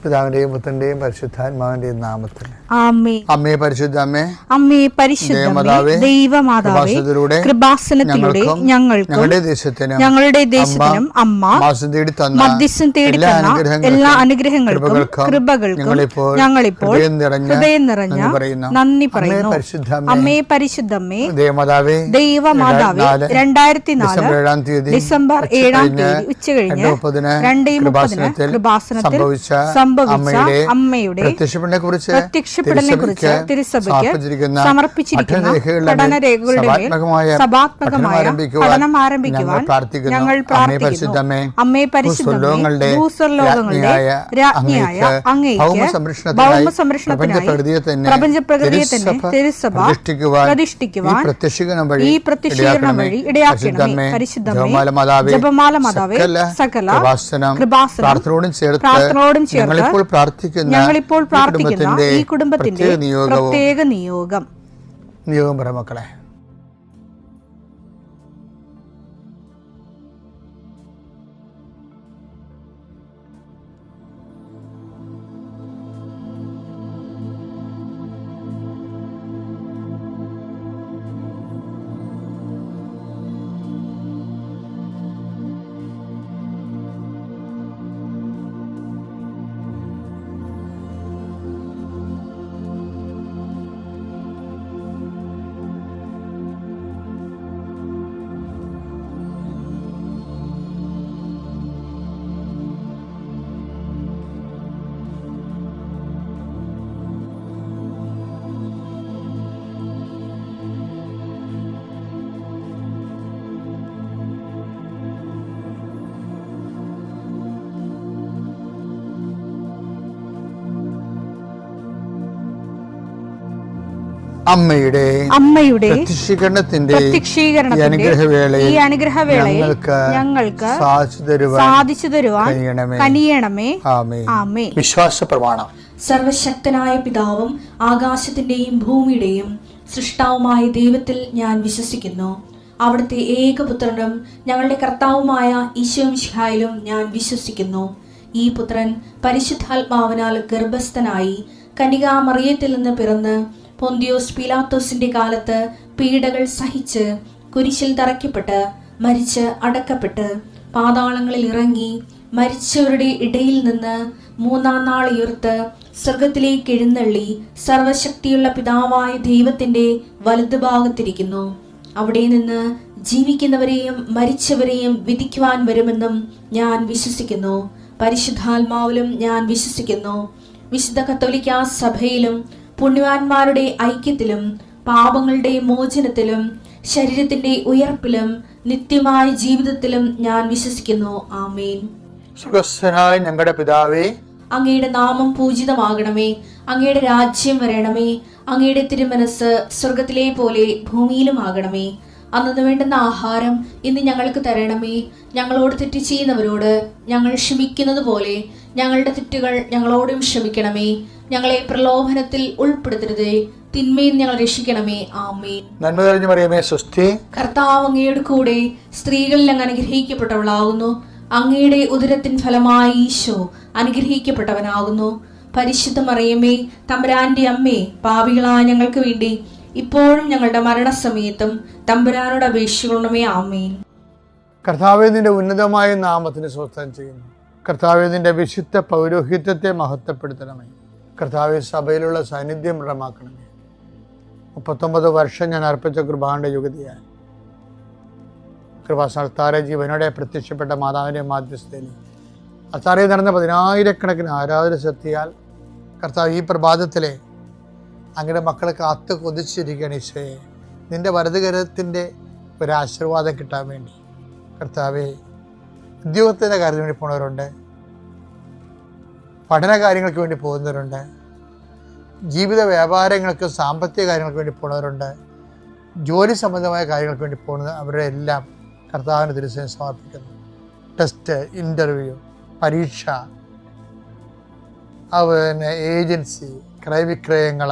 പിതാവിന്റെയും പുത്രന്റെയും പരിശുദ്ധാത്മാവിന്റെയും നാമത്തിൽ ആമേൻ. അമ്മേ പരിശുദ്ധ അമ്മേ, അമ്മേ പരിശുദ്ധമേ, ദൈവമാതാവേ, കൃപാസനത്തിലൂടെ ഞങ്ങളുടെ ദേശത്തിനും അമ്മ മധ്യസ്ഥം തേടി തന്ന എല്ലാ അനുഗ്രഹങ്ങൾക്കും കൃപകൾക്കും ഞങ്ങളിപ്പോൾ ഹൃദയം നിറഞ്ഞ നന്ദി പറയുന്നു. അമ്മേ പരിശുദ്ധമേ, ദൈവമാതാവേ, 2004 ഡിസംബർ 7 ഉച്ചകഴിഞ്ഞ് 2:30 കൃപാസനത്തിൽ സംഭവിച്ച അമ്മയുടെ പ്രത്യക്ഷപ്പെടലിനെക്കുറിച്ച് തിരുസഭയ്ക്ക് സമർപ്പിച്ചിരിക്കുന്ന പഠനരേഖകളുടെ മേൽ സഭാത്മകമായ പഠനം ആരംഭിക്കുവാൻ ഞങ്ങൾ പ്രാർത്ഥിക്കുന്നു. അമ്മേ പരിശുദ്ധമേ, ഭൂസ്വർലോകങ്ങളുടെ രാജ്ഞിയായ അങ്ങേയ്ക്ക് ഭൗമസംരക്ഷണത്തിനായി പ്രപഞ്ചപ്രകൃതിയെ തന്നെ തിരുസഭ പ്രതിഷ്ഠിക്കുവാൻ ഈ പ്രത്യക്ഷീകരണം വഴി ഇടയാക്കണമേ. പരിശുദ്ധമേ, ജപമാല മാതാവേ, സകല കൃപാസനം പ്രാർത്ഥനയോടും ഞങ്ങളിപ്പോൾ പ്രാർത്ഥിക്കുന്ന ഈ കുടുംബത്തിന്റെ പ്രത്യേക നിയോഗം പറ മക്കളെ. അമ്മയുടെ പ്രത്യക്ഷീകരണത്തിന്റെ ഈ അനുഗ്രഹവേളയിൽ ഞങ്ങൾക്ക് സാധിച്ചു തരുവാൻ കനിയണമേ. ആമേൻ. വിശ്വാസ പ്രമാണം. സർവശക്തനായ പിതാവും ആകാശത്തിന്റെയും ഭൂമിയുടെയും സൃഷ്ടാവുമായ ദൈവത്തിൽ ഞാൻ വിശ്വസിക്കുന്നു. അവിടുത്തെ ഏകപുത്രനും ഞങ്ങളുടെ കർത്താവുമായ ഈശോമിശിഹായിലും ഞാൻ വിശ്വസിക്കുന്നു. ഈ പുത്രൻ പരിശുദ്ധാത്മാവിനാൽ ഗർഭസ്ഥനായി കന്യകാമറിയത്തിൽ നിന്ന് പിറന്ന് പൊന്തിയോസ് പീലാത്തോസിന്റെ കാലത്ത് പീഡകൾ സഹിച്ച് കുരിശിൽ തറയ്ക്കപ്പെട്ട് മരിച്ച് അടക്കപ്പെട്ട് പാതാളങ്ങളിൽ ഇറങ്ങി മരിച്ചവരുടെ ഇടയിൽ നിന്ന് 3-ാം നാൾ ഉയർത്ത് സ്വർഗത്തിലേക്ക് എഴുന്നള്ളി സർവശക്തിയുള്ള പിതാവായ ദൈവത്തിന്റെ വലതുഭാഗത്തിരിക്കുന്നു. അവിടെ നിന്ന് ജീവിക്കുന്നവരെയും മരിച്ചവരെയും വിധിക്കുവാൻ വരുമെന്നും ഞാൻ വിശ്വസിക്കുന്നു. പരിശുദ്ധാത്മാവിലും ഞാൻ വിശ്വസിക്കുന്നു. വിശുദ്ധ കത്തോലിക്കാ സഭയിലും പുണ്യവാന്മാരുടെ ഐക്യത്തിലും പാപങ്ങളുടെ മോചനത്തിലും ശരീരത്തിന്റെ ഉയർപ്പിലും നിത്യമായ ജീവിതത്തിലും ഞാൻ വിശ്വസിക്കുന്നു. ആമേൻ. സ്വർഗ്ഗസ്ഥനായ ഞങ്ങളുടെ പിതാവേ, അങ്ങയുടെ നാമം പൂജിതമാകണമേ. അങ്ങയുടെ രാജ്യം വരണമേ. അങ്ങയുടെ തിരുമനസ് സ്വർഗത്തിലെ പോലെ ഭൂമിയിലും ആകണമേ. അന്നു വേണ്ടുന്ന ആഹാരം ഇന്ന് ഞങ്ങൾക്ക് തരണമേ. ഞങ്ങളോട് തെറ്റ് ചെയ്യുന്നവരോട് ഞങ്ങൾ ക്ഷമിക്കുന്നത് പോലെ ഞങ്ങളുടെ തെറ്റുകൾ ഞങ്ങളോടും ക്ഷമിക്കണമേ. ഞങ്ങളെ പ്രലോഭനത്തിൽ ഉൾപ്പെടുത്തരുതേ, തിന്മയിൽ ഞങ്ങൾ രക്ഷിക്കണമേ. ആമേൻ. നന്മ നിറഞ്ഞ മറിയമേ, സ്വസ്തി. കർത്താവ് അങ്ങയുടെ കൂടെ സ്ത്രീകളിൽ അങ്ങ് അനുഗ്രഹിക്കപ്പെട്ടവളാകുന്നു. അങ്ങയുടെ ഉദരത്തിൻ ഫലമായി ഈശോ അനുഗ്രഹിക്കപ്പെട്ടവനാകുന്നു. പരിശുദ്ധ മറിയമേ, തമ്പുരാന്റെ അമ്മേ, പാപികളായ ഞങ്ങൾക്ക് വേണ്ടി ഇപ്പോഴും ഞങ്ങളുടെ മരണസമയത്തും തമ്പുരാനോട് അപേക്ഷിക്കണമേ. ആമേൻ. കർത്താവേ, നിന്റെ ഉന്നതമായ നാമത്തിന് സ്വസ്ഥം ചെയ്യുന്നു. കർത്താവേ, നിന്റെ വിശുദ്ധ പൗരോഹിത്യത്തെ മഹത്വപ്പെടുത്തണമേ. കർത്താവെ, സഭയിലുള്ള സാന്നിധ്യം ദൃഢമാക്കണമേ. 39 വർഷം ഞാൻ അർപ്പിച്ച കൃപാന്റെ യുഗതിയായി കൃപാസ്ഥാന ജീവനോടെ പ്രത്യക്ഷപ്പെട്ട മാതാവിൻ്റെ മാധ്യസ്ഥയിൽ അത്താറയിൽ നടന്ന 10,000-കണക്കിന് ആരാധന ശക്തിയാൽ കർത്താവ് ഈ പ്രഭാതത്തിലെ അങ്ങയുടെ മക്കളെ കാത്ത് കൊതിച്ചിരിക്കുകയാണ്. ഈശോയെ, നിന്റെ വലതുകരത്തിൻ്റെ ഒരാശീർവാദം കിട്ടാൻ വേണ്ടി കർത്താവെ, ഉദ്യോഗത്തിൻ്റെ കാര്യത്തിന് വേണ്ടി പോകുന്നവരുണ്ട്, പഠന കാര്യങ്ങൾക്ക് വേണ്ടി പോകുന്നവരുണ്ട്, ജീവിത വ്യാപാരങ്ങൾക്ക് സാമ്പത്തിക കാര്യങ്ങൾക്ക് വേണ്ടി പോകുന്നവരുണ്ട്, ജോലി സംബന്ധമായ കാര്യങ്ങൾക്ക് വേണ്ടി പോകുന്നത് അവരുടെ എല്ലാം കർത്താവിന് തിരുസേന സമർപ്പിക്കുന്നു. ടെസ്റ്റ്, ഇൻ്റർവ്യൂ, പരീക്ഷ, അതുപോലെ തന്നെ ഏജൻസി, ക്രയവിക്രയങ്ങൾ,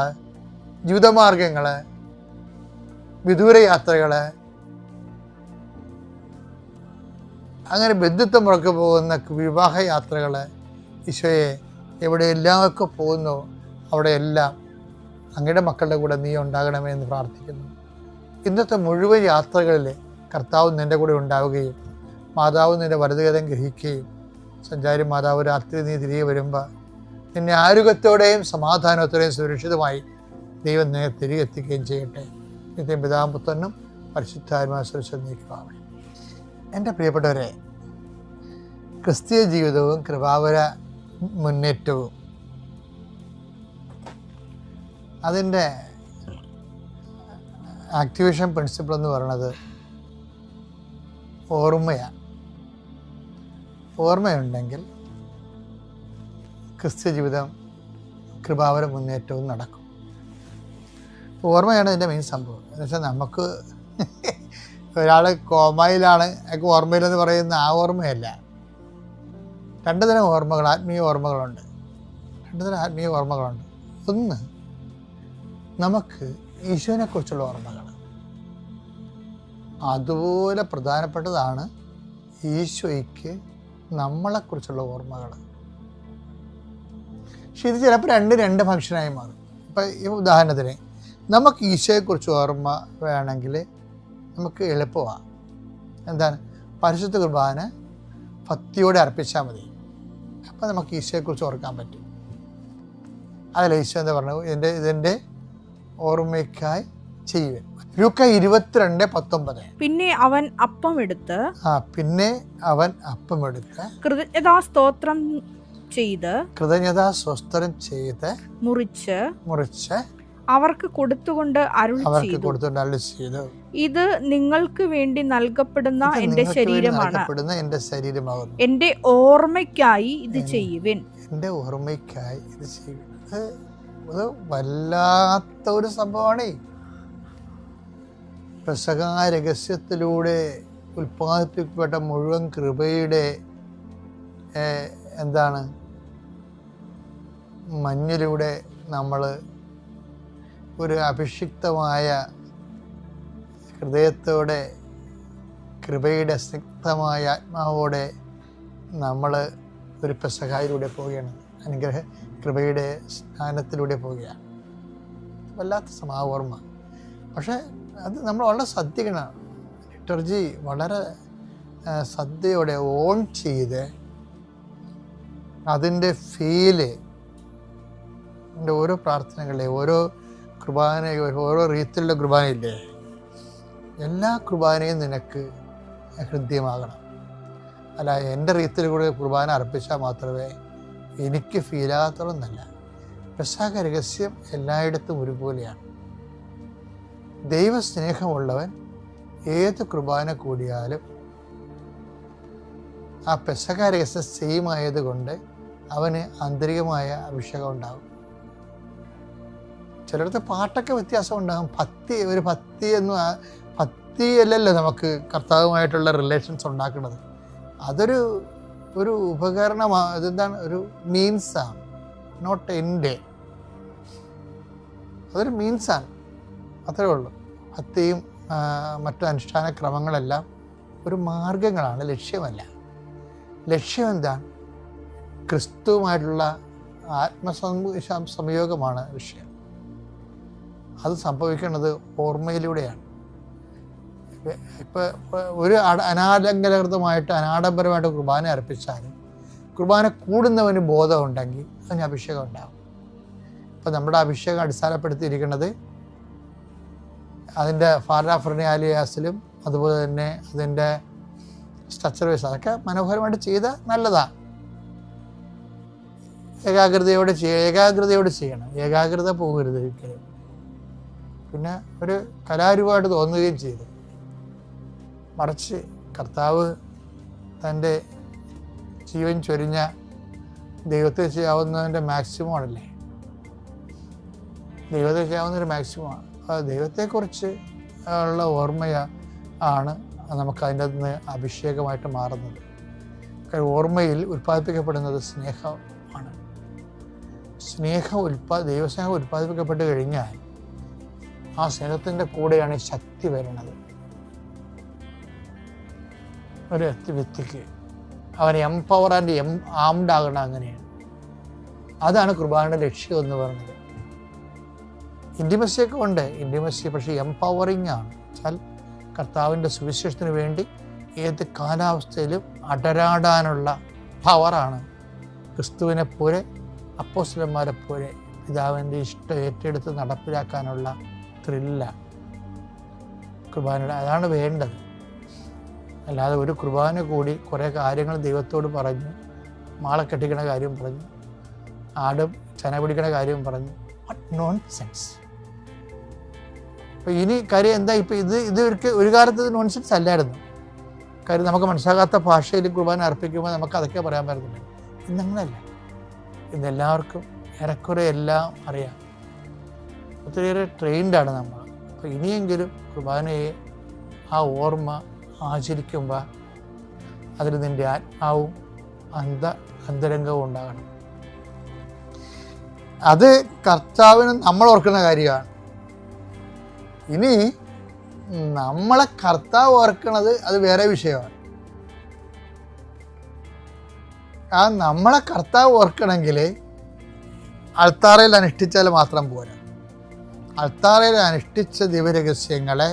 ജീവിതമാർഗങ്ങൾ, വിദൂരയാത്രകൾ, അങ്ങനെ ബന്ധുത്വം മുറക്ക് പോകുന്ന വിവാഹയാത്രകൾ, ഈശോയെ എവിടെയെല്ലാമൊക്കെ പോകുന്നു അവിടെയെല്ലാം അങ്ങയുടെ മക്കളുടെ കൂടെ നീ ഉണ്ടാകണമേ എന്ന് പ്രാർത്ഥിക്കുന്നു. ഇന്നത്തെ മുഴുവൻ യാത്രകളിൽ കർത്താവ് നിൻ്റെ കൂടെ ഉണ്ടാവുകയും മാതാവ് നിൻ്റെ വലതുകരം ഗ്രഹിക്കുകയും സഞ്ചാരി മാതാവ് രാത്രി നീ തിരികെ വരുമ്പോൾ നിന്നെ ആരോഗ്യത്തോടെയും സമാധാനത്തോടെയും സുരക്ഷിതമായി ദൈവം നിന്നെ തിരികെ എത്തിക്കുകയും ചെയ്യട്ടെ. നിത്യം പിതാവും പുത്രനും പരിശുദ്ധാത്മാവിൽ നീക്കുവാമേ. എൻ്റെ പ്രിയപ്പെട്ടവരെ, ക്രിസ്തീയ ജീവിതവും കൃപാവര മുന്നേറ്റവും അതിൻ്റെ ആക്ടിവേഷൻ പ്രിൻസിപ്പിൾ എന്ന് പറയുന്നത് ഓർമ്മയാണ്. ഓർമ്മയുണ്ടെങ്കിൽ ക്രിസ്ത്യ ജീവിതം കൃപാവര മുന്നേറ്റവും നടക്കും. ഓർമ്മയാണ് ഇതിൻ്റെ മെയിൻ സംഭവം. എന്ന് വെച്ചാൽ നമുക്ക് ഒരാൾ കോമയിലാണ് അയാൾക്ക് ഓർമ്മയിലെന്ന് പറയുന്ന ആ ഓർമ്മയല്ല. രണ്ട് തരം ഓർമ്മകൾ, ആത്മീയ ഓർമ്മകളുണ്ട്. രണ്ട് തരം ആത്മീയ ഓർമ്മകളുണ്ട്. ഒന്ന്, നമുക്ക് ഈശോനെക്കുറിച്ചുള്ള ഓർമ്മകൾ. അതുപോലെ പ്രധാനപ്പെട്ടതാണ് ഈശോയ്ക്ക് നമ്മളെക്കുറിച്ചുള്ള ഓർമ്മകൾ. പക്ഷെ ഇത് ചിലപ്പോൾ രണ്ട് ഫംഗ്ഷനായി മാറും. ഇപ്പം ഈ ഉദാഹരണത്തിന് നമുക്ക് ഈശോയെക്കുറിച്ച് ഓർമ്മ വേണമെങ്കിൽ നമുക്ക് എളുപ്പമാണ്. എന്താണ്? പരിശുദ്ധ കുർബാന ഭക്തിയോടെ അർപ്പിച്ചാൽ മതി. അപ്പം നമുക്ക് ഈശോയെക്കുറിച്ച് ഓർക്കാൻ പറ്റും. അതല്ല ഈശോ എന്താ പറഞ്ഞത്? ഇതിൻ്റെ ഓർമ്മയ്ക്കായി ചെയ്യുവൻ. ലൂക്ക 22:19. പിന്നെ അവൻ അപ്പമെടുത്ത് കൃതജ്ഞതാസ്തോത്രം ചെയ്ത് മുറിച്ച് അവർക്ക് കൊടുത്തുകൊണ്ട് അരുളി ചെയ്തു, ഇത് നിങ്ങൾക്ക് വേണ്ടി നൽകപ്പെടുന്ന എന്റെ ശരീരമാണ്, എന്റെ ഓർമ്മയ്ക്കായി ഇത് ചെയ്യുവിൻ. എന്റെ ഓർമ്മയ്ക്കായി ഇത് ചെയ്യുവിൻ. അത് വല്ലാത്ത ഒരു സംഭവമാണ്. പെസഹ രഹസ്യത്തിലൂടെ ഉൽപ്പാദിപ്പിക്കപ്പെട്ട മുഴുവൻ കൃപയുടെ മഞ്ഞിലൂടെ നമ്മൾ ഒരു അഭിഷിക്തമായ ഹൃദയത്തോടെ കൃപയുടെ സ്നിഗ്ധമായ ആത്മാവോടെ നമ്മൾ ഒരു പെസഹായിലൂടെ പോവുകയാണ്. അനുഗ്രഹ കൃപയുടെ സ്നാനത്തിലൂടെ പോവുകയാണ്. വല്ലാത്ത ഓർമ്മ. പക്ഷേ അത് നമ്മൾ വളരെ ശ്രദ്ധിക്കണം. ലിറ്റർജി വളരെ ശ്രദ്ധയോടെ ഓൺ ചെയ്ത് അതിൻ്റെ ഫീല് ഓരോ പ്രാർത്ഥനകളെ, ഓരോ കുർബാന, ഓരോ രീതിയിലുള്ള കുർബാനയില്ലേ, എല്ലാ കുർബാനയും നിനക്ക് ഹൃദ്യമാകണം. അല്ല എൻ്റെ രീതിയിൽ കൂടെ കുർബാന അർപ്പിച്ചാൽ മാത്രമേ എനിക്ക് ഫീലാകത്തുള്ളൂ. പെസഹ രഹസ്യം എല്ലായിടത്തും ഒരുപോലെയാണ്. ദൈവസ്നേഹമുള്ളവൻ ഏത് കുർബാന കൂടിയാലും ആ പെസഹ രഹസ്യം സെയിം ആയതുകൊണ്ട് അവന് ആന്തരികമായ അഭിഷേകം ഉണ്ടാകും. ചിലയിടത്ത് പാട്ടൊക്കെ വ്യത്യാസം ഉണ്ടാകും. ഭക്തിയല്ലല്ലോ നമുക്ക് കർത്താവുമായിട്ടുള്ള റിലേഷൻസ് ഉണ്ടാക്കുന്നത്. അതൊരു ഉപകരണമാണ്. അതെന്താണ്? ഒരു മീൻസാണ്, നോട്ട് എൻ്റെ. അതൊരു മീൻസാണ്, അത്രേ ഉള്ളൂ. ഭക്തിയും മറ്റു അനുഷ്ഠാന ക്രമങ്ങളെല്ലാം ഒരു മാർഗങ്ങളാണ്, ലക്ഷ്യമല്ല. ലക്ഷ്യം എന്താണ്? ക്രിസ്തുവുമായിട്ടുള്ള സംയോഗമാണ് വിഷയം. അത് സംഭവിക്കുന്നത് ഓർമ്മയിലൂടെയാണ്. ഇപ്പം ഒരു അനാഡംബരമായിട്ട് കുർബാന അർപ്പിച്ചാലും കുർബാന കൂടുന്നവന് ബോധം ഉണ്ടെങ്കിൽ അതിന് അഭിഷേകം ഉണ്ടാകും. ഇപ്പം നമ്മുടെ അഭിഷേകം അടിസ്ഥാനപ്പെടുത്തിയിരിക്കുന്നത് അതിൻ്റെ ഫാരാഫ്രണിയാലിയാസിലും അതുപോലെ തന്നെ അതിൻ്റെ സ്ട്രക്ചർ വൈസ് അതൊക്കെ മനോഹരമായിട്ട് ചെയ്ത് നല്ലതാണ്. ഏകാഗ്രതയോടെ ചെയ്യണം. ഏകാഗ്രത പോകരുത് ഒരിക്കലും. പിന്നെ ഒരു കലാരൂപമായിട്ട് തോന്നുകയും ചെയ്തു. മറിച്ച് കർത്താവ് തൻ്റെ ജീവൻ ചൊരിഞ്ഞ ദൈവത്തെ ചെയ്യാവുന്നതിൻ്റെ മാക്സിമം ആണല്ലേ. ദൈവത്തെ ചെയ്യാവുന്നൊരു മാക്സിമമാണ്. ദൈവത്തെക്കുറിച്ച് ഉള്ള ആണ് നമുക്ക് അതിൻ്റെ നിന്ന് അഭിഷേകമായിട്ട് മാറുന്നത്. ഓർമ്മയിൽ ഉൽപ്പാദിപ്പിക്കപ്പെടുന്നത് സ്നേഹമാണ്. ദൈവസ്നേഹം ഉൽപ്പാദിപ്പിക്കപ്പെട്ട് കഴിഞ്ഞാൽ ആ സ്നേഹത്തിൻ്റെ കൂടെയാണ് ശക്തി വരുന്നത്. ഒരു വ്യക്തിക്ക് അവൻ എംപവർ ആൻഡ് ആംഡ് ആകണം. അങ്ങനെയാണ് അതാണ് കുർബാനയുടെ ലക്ഷ്യം എന്ന് പറയുന്നത്. ഇൻറ്റിമസിയൊക്കെ ഉണ്ട്, ഇൻറ്റിമസി പക്ഷേ എംപവറിങ് ആണ്. വെച്ചാൽ കർത്താവിൻ്റെ സുവിശേഷത്തിന് വേണ്ടി ഏത് കാലാവസ്ഥയിലും അടരാടാനുള്ള പവറാണ്. ക്രിസ്തുവിനെ പോലെ അപ്പോസ്തലന്മാരെ പോലെ പിതാവിൻ്റെ ഇഷ്ടം ഏറ്റെടുത്ത് നടപ്പിലാക്കാനുള്ള ത്രില്ലാണ് കുർബാനയുടെ. അതാണ് വേണ്ടത്. അല്ലാതെ ഒരു കുർബാന കൂടി കുറേ കാര്യങ്ങൾ ദൈവത്തോട് പറഞ്ഞു, മാളെ കെട്ടിക്കണ കാര്യം പറഞ്ഞു, ആടും ചന പിടിക്കണ കാര്യം പറഞ്ഞു, നോൺ സെൻസ്. അപ്പോൾ ഇനി കാര്യം എന്താ, ഇപ്പോൾ ഇത് ഒരു കാലത്ത് നോൺ സെൻസ് അല്ലായിരുന്നു. കാര്യം നമുക്ക് മനസ്സിലാകാത്ത ഭാഷയിൽ കുർബാന അർപ്പിക്കുമ്പോൾ നമുക്ക് അതൊക്കെ പറയാൻ പറ്റുന്നില്ല. ഇന്നങ്ങനല്ല, ഇന്നെല്ലാവർക്കും ഏറെക്കുറെ എല്ലാം അറിയാം. ഒത്തിരിയേറെ ട്രെയിൻഡാണ് നമ്മൾ. അപ്പോൾ ഇനിയെങ്കിലും കുർബാനയെ ആ ഓർമ്മ ആചരിക്കുമ്പോൾ അതിൽ നിൻ്റെ ആത്മാവും അന്തരംഗവും ഉണ്ടാകണം. അത് കർത്താവിന് നമ്മൾ ഓർക്കുന്ന കാര്യമാണ്. ഇനി നമ്മളെ കർത്താവ് ഓർക്കണത് അത് വേറെ വിഷയമാണ്. ആ നമ്മളെ കർത്താവ് ഓർക്കണമെങ്കിൽ അൾത്താറയിൽ അനുഷ്ഠിച്ചാൽ മാത്രം പോരാ. അൾത്താറയിൽ അനുഷ്ഠിച്ച ദിവ്യരഹസ്യങ്ങളെ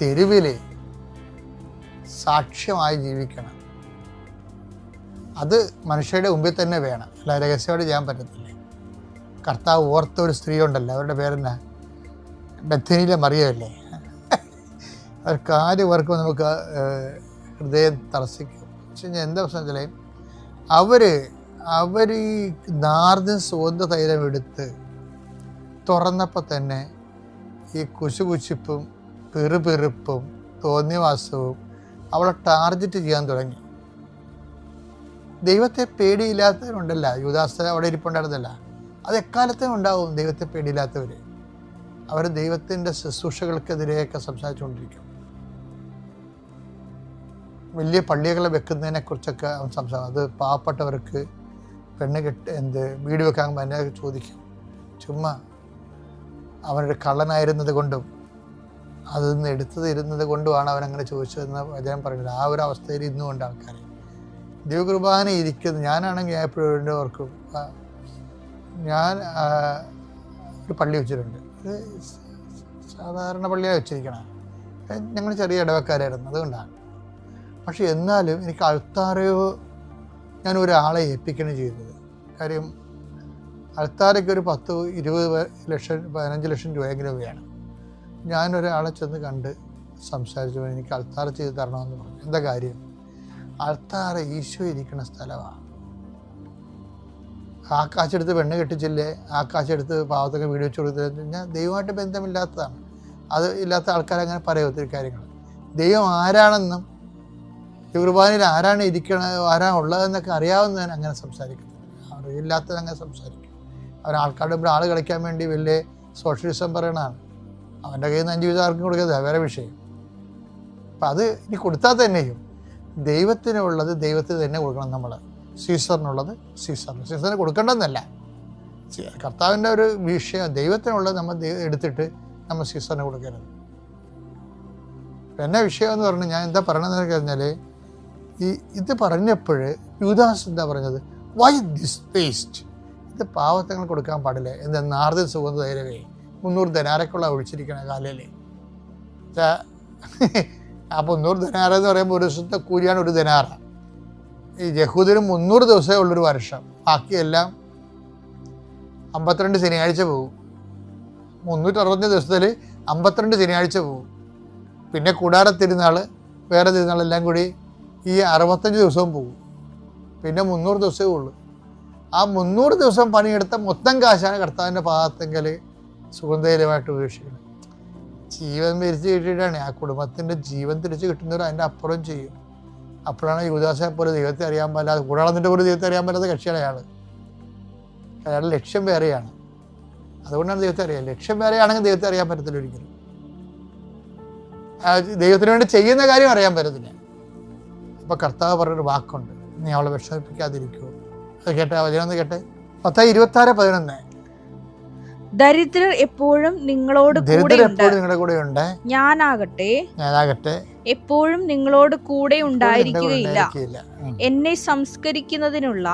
തെരുവിൽ സാക്ഷ്യമായി ജീവിക്കണം. അത് മനുഷ്യരുടെ മുമ്പിൽ തന്നെ വേണം, അല്ല രഹസ്യമായിട്ട് ചെയ്യാൻ പറ്റത്തില്ല. കർത്താവ് ഓർത്ത ഒരു സ്ത്രീ ഉണ്ടല്ലോ, അവരുടെ പേരെന്നാ, ബethനിയിലെ മറിയമല്ലേ, അവർ കാര്യം ഓർക്കുമ്പോൾ നമുക്ക് ഹൃദയം തടസ്സിക്കും. പക്ഷെ ഞാൻ എന്താ പ്രശ്നം വെച്ചാൽ അവർ ഈ നാർദൻ സുഗന്ധ തൈലം എടുത്ത് തുറന്നപ്പോൾ തന്നെ ഈ കുശുകുശിപ്പും പിറുപിറുപ്പും തോന്നിവാസവും അവളെ ടാർഗറ്റ് ചെയ്യാൻ തുടങ്ങി. ദൈവത്തെ പേടിയില്ലാത്തവരുണ്ടല്ല, യൂദാസ് അവിടെ ഇരിപ്പുണ്ടായിരുന്നല്ല, അത് എക്കാലത്തും ഉണ്ടാവും. ദൈവത്തെ പേടിയില്ലാത്തവർ അവർ ദൈവത്തിൻ്റെ ശുശ്രൂഷകൾക്കെതിരെയൊക്കെ സംസാരിച്ചുകൊണ്ടിരിക്കും. വലിയ പള്ളികളെ വെക്കുന്നതിനെക്കുറിച്ചൊക്കെ അവൻ സംസാരിക്കും. അത് പാവപ്പെട്ടവർക്ക് പെണ്ണ് വീട് വെക്കാൻ എന്നെ ചോദിക്കും. ചുമ്മാ അവനൊരു കള്ളനായിരുന്നത് കൊണ്ടും അതിൽ നിന്ന് എടുത്തത് കൊണ്ടുമാണ് അവനങ്ങനെ ചോദിച്ചതെന്ന് വചനം പറയുന്നത്. ആ ഒരു അവസ്ഥയിൽ ഇന്നും ഉണ്ട് ആൾക്കാർ. ദൈവകുർബാന ഇരിക്കുന്നത്, ഞാനാണെങ്കിൽ ഞാൻ എപ്പോഴും ഓർക്കും, ഞാൻ ഒരു പള്ളി വെച്ചിട്ടുണ്ട്. ഇത് സാധാരണ പള്ളിയാണ് വെച്ചിരിക്കണം. ഞങ്ങൾ ചെറിയ ഇടവക്കാരായിരുന്നു, അതുകൊണ്ടാണ്. പക്ഷെ എന്നാലും എനിക്ക് അൾത്താരയോ ഞാൻ ഒരാളെ ഏൽപ്പിക്കുകയാണ് ചെയ്തത്. കാര്യം അൾത്താരയ്ക്ക് ഒരു 10-20 ലക്ഷം 15 ലക്ഷം രൂപയെങ്കിലും വേണം. ഞാനൊരാളെ ചെന്ന് കണ്ട് സംസാരിച്ചു, എനിക്ക് അൾത്താര ചെയ്ത് തരണമെന്ന് പറഞ്ഞു. എന്താ കാര്യം? അൾത്താര ഈശോ ഇരിക്കുന്ന സ്ഥലമാണ്. ആ കാശെടുത്ത് പെണ്ണ് കെട്ടിച്ചില്ലേ, ആ കാശെടുത്ത് പാവത്തൊക്കെ വീട് വെച്ച് കൊടുത്തില്ല, ഞാൻ ദൈവമായിട്ട് ബന്ധമില്ലാത്തതാണ്. അത് ഇല്ലാത്ത ആൾക്കാരങ്ങനെ പറയും ഒത്തിരി കാര്യങ്ങൾ. ദൈവം ആരാണെന്നും കുർബാനയിൽ ആരാണ് ഇരിക്കണത്, ആരാണ് ഉള്ളതെന്നൊക്കെ അറിയാവുന്നതിന് അങ്ങനെ സംസാരിക്കുന്നത്, അറിയില്ലാത്തതങ്ങനെ സംസാരിക്കും. അവൻ ആൾക്കാരുടെ ഇവിടെ ആൾ കളിക്കാൻ വേണ്ടി വലിയ സോഷ്യലിസം പറയണതാണ്. അവൻ്റെ കയ്യിൽ നിന്ന് 5 പൈസ ആർക്കും കൊടുക്കുന്നത് വേറെ വിഷയം. അപ്പം അത് ഇനി കൊടുത്താൽ തന്നെയും ദൈവത്തിനുള്ളത് ദൈവത്തിന് തന്നെ കൊടുക്കണം. നമ്മൾ സീസറിനുള്ളത് സീസറിന് കൊടുക്കേണ്ടതെന്നല്ല, കർത്താവിൻ്റെ ഒരു വിഷയം. ദൈവത്തിനുള്ളത് നമ്മൾ എടുത്തിട്ട് നമ്മൾ സീസറിന് കൊടുക്കരുത്. എന്നെ വിഷയം എന്ന് പറഞ്ഞാൽ ഞാൻ എന്താ പറയണമെന്ന് കഴിഞ്ഞാൽ, ഇത് പറഞ്ഞപ്പോൾ യൂദാസ് എന്താ പറഞ്ഞത്, വൈ ദിസ് വേസ്റ്റ്, ഇത് പാവത്തങ്ങൾ കൊടുക്കാൻ പാടില്ല. എന്താ നാർദൻ സുഗന്ധ തൈലമേ 300 ദിനാരക്കുള്ള ഒഴിച്ചിരിക്കണ കാലയിൽ. അപ്പോൾ 300 ദിനാര എന്ന് പറയുമ്പോൾ ഒരു ദിവസത്തെ കൂലിയാണ് 1 ദിനാറ. ഈ യഹൂദന് 300 ദിവസമേ ഉള്ളൊരു വർഷം, ബാക്കിയെല്ലാം 52 ശനിയാഴ്ച പോകും. 365 ദിവസത്തിൽ 52 ശനിയാഴ്ച പോകും. പിന്നെ കൂടാര തിരുനാൾ, വേറെ തിരുനാളെല്ലാം കൂടി ഈ 65 ദിവസവും പോകും. പിന്നെ 300 ദിവസമേ ഉള്ളൂ. ആ 300 ദിവസം പണിയെടുത്ത മൊത്തം കാശാണ് കർത്താവിൻ്റെ പാദത്തെങ്കിൽ സുഗന്ധയിലുമായിട്ട് ഉപേക്ഷിക്കുന്നത്. ജീവൻ മരിച്ച് കിട്ടിയിട്ടാണ് ആ കുടുംബത്തിൻ്റെ ജീവൻ തിരിച്ച് കിട്ടുന്നവർ അതിൻ്റെ അപ്പുറം ചെയ്യും. അപ്പോഴാണ് യൂദാസിനെ പോലെ ദൈവത്തെ അറിയാൻ പാടില്ലാതെ, കൂടാളത്തിൻ്റെ പോലെ ദൈവത്തെ അറിയാൻ പറ്റാത്ത കക്ഷിയാണ് അയാളുടെ ലക്ഷ്യം വേറെയാണ്. അതുകൊണ്ടാണ് ദൈവത്തെ അറിയാം. ലക്ഷ്യം വേറെയാണെങ്കിൽ ദൈവത്തെ അറിയാൻ പറ്റത്തില്ല ഒരിക്കലും. ദൈവത്തിന് വേണ്ടി ചെയ്യുന്ന കാര്യം അറിയാൻ പറ്റത്തില്ല. അപ്പോൾ കർത്താവ് പറഞ്ഞൊരു വാക്കുണ്ട്, നീ അവളെ വിഷമിപ്പിക്കാതിരിക്കുമോ. അത് കേട്ടെ, വചനം കേട്ടെ, 10:26-11. ദരിദ്രർ എപ്പോഴും നിങ്ങളോട് കൂടെ ഉണ്ട്, ഞാനാകട്ടെ എപ്പോഴും നിങ്ങളോട് കൂടെ ഉണ്ടായിരിക്കുകയില്ല. എന്നെ സംസ്കരിക്കുന്നതിനുള്ള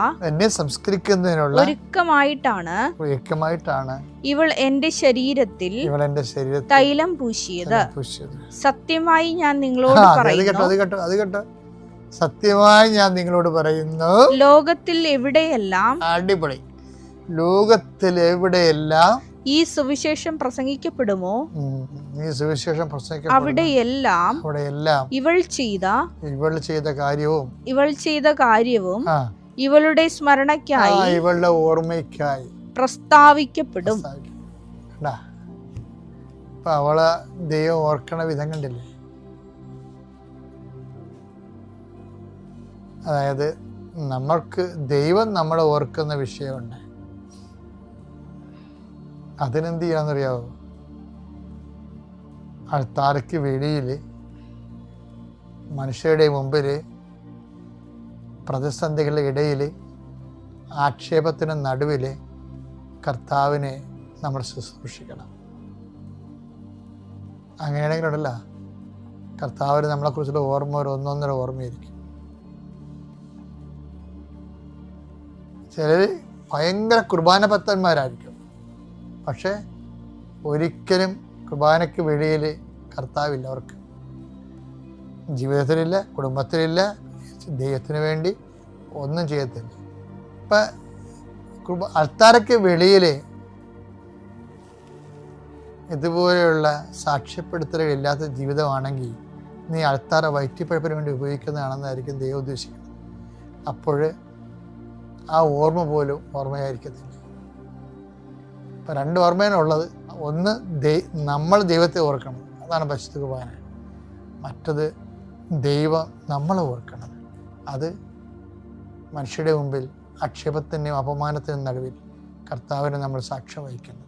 ഒരുക്കമായിട്ടാണ് ഇവൾ എന്റെ ശരീരത്തിൽ തൈലം പൂശിയത്. സത്യമായി ഞാൻ നിങ്ങളോട് പറയുന്നു, സത്യമായി ഞാൻ നിങ്ങളോട് പറയുന്നു, ലോകത്തിൽ എവിടെയെല്ലാം അടിപൊളി ലോകത്തിൽ എവിടെയെല്ലാം ഈ സുവിശേഷം പ്രസംഗിക്കപ്പെടുമോ ഈ സുവിശേഷം അവിടെയെല്ലാം ഇവൾ ചെയ്ത കാര്യവും ഇവളുടെ സ്മരണയ്ക്കായി, ഇവളുടെ ഓർമ്മയ്ക്കായി പ്രസ്താവിക്കപ്പെടും. ഇപ്പൊ അവളെ ദൈവം ഓർക്കണ വിധം കണ്ടില്ലേ? അതായത് നമ്മൾക്ക് ദൈവം നമ്മളെ ഓർക്കുന്ന വിഷയമുണ്ട്. അതിനെന്ത് ചെയ്യാന്നറിയാവോ? അൾത്താരയ്ക്ക് വെളിയിൽ മനുഷ്യരുടെ മുമ്പിൽ പ്രതിസന്ധികളുടെ ഇടയിൽ ആക്ഷേപത്തിന് നടുവിൽ കർത്താവിനെ നമ്മൾ ശുശ്രൂഷിക്കണം. അങ്ങനെയാണെങ്കിലുണ്ടല്ല, കർത്താവിന് നമ്മളെക്കുറിച്ചുള്ള ഓർമ്മ ഒരു ഒന്നൊന്നര ഓർമ്മയായിരിക്കും. ചിലർ ഭയങ്കര കുർബാന ഭക്തന്മാരായിരിക്കും, പക്ഷേ ഒരിക്കലും കുർബാനയ്ക്ക് വെളിയിൽ കർത്താവില്ല. അവർക്ക് ജീവിതത്തിലില്ല, കുടുംബത്തിലില്ല, ദൈവത്തിന് വേണ്ടി ഒന്നും ചെയ്യത്തില്ല. ഇപ്പം അൾത്താരയ്ക്ക് വെളിയിൽ ഇതുപോലെയുള്ള സാക്ഷ്യപ്പെടുത്തലുകളില്ലാത്ത ജീവിതമാണെങ്കിൽ നീ അൾത്താര വയറ്റിപ്പഴപ്പിന് വേണ്ടി ഉപയോഗിക്കുന്നതാണെന്നായിരിക്കും ദൈവം ഉദ്ദേശിക്കുന്നത്. അപ്പോൾ ആ ഓർമ്മ പോലും ഓർമ്മയായിരിക്കത്തില്ല. ഇപ്പം രണ്ട് ഓർമ്മയാണ് ഉള്ളത്. ഒന്ന് നമ്മൾ ദൈവത്തെ ഓർക്കണം, അതാണ് പരിശുദ്ധ കുർബാന. മറ്റത് ദൈവം നമ്മളെ ഓർക്കണം, അത് മനുഷ്യരുടെ മുമ്പിൽ ആക്ഷേപത്തിൻ്റെയും അപമാനത്തിനും നടുവിൽ കർത്താവിനെ നമ്മൾ സാക്ഷ്യം വഹിക്കുന്നത്.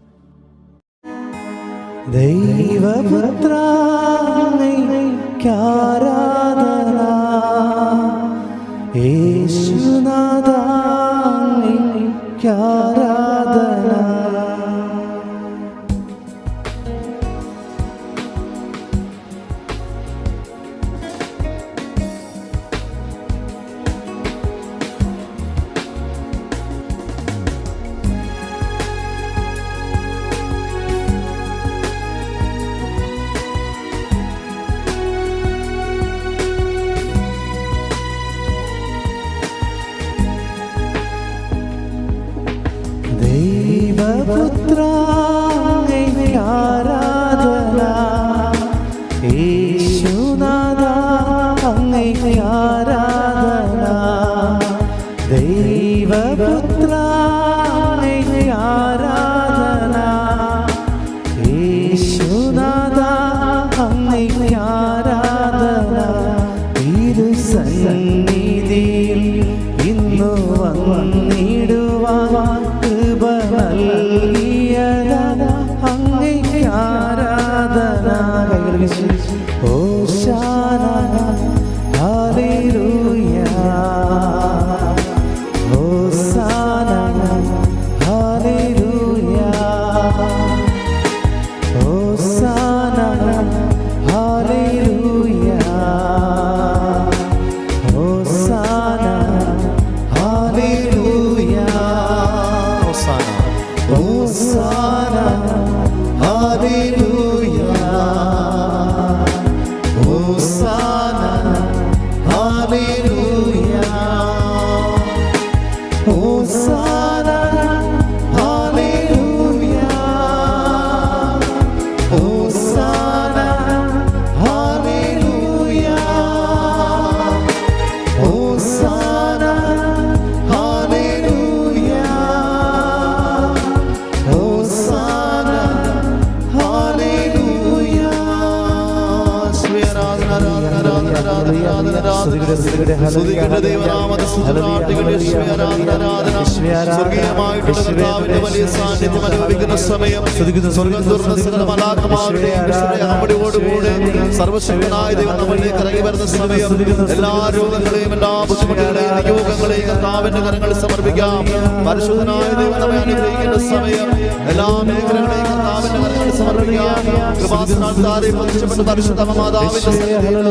സർവശക്തനായ ദൈവം നമ്മളിലേക്ക് ഇറങ്ങി വരുന്ന സമയം എല്ലാ രോഗങ്ങളെയും എല്ലാ ബുദ്ധിമുട്ടുകളെയും നിയോഗങ്ങളെയും കർത്താവിന്റെ കരങ്ങളിൽ സമർപ്പിക്കാം. പരിശുദ്ധനായ ദൈവം നമ്മെ അനുഗ്രഹിക്കുന്ന സമയം എല്ലാ മേഖലകളെയും കർത്താവിന്റെ കരങ്ങളിൽ സമർപ്പിക്കാം. കൃപാസനാൽത്താരെ പ്രതിഷ്ഠപ്പെട്ട പരിശുദ്ധ മാതാവിന്റെ കരങ്ങളിൽ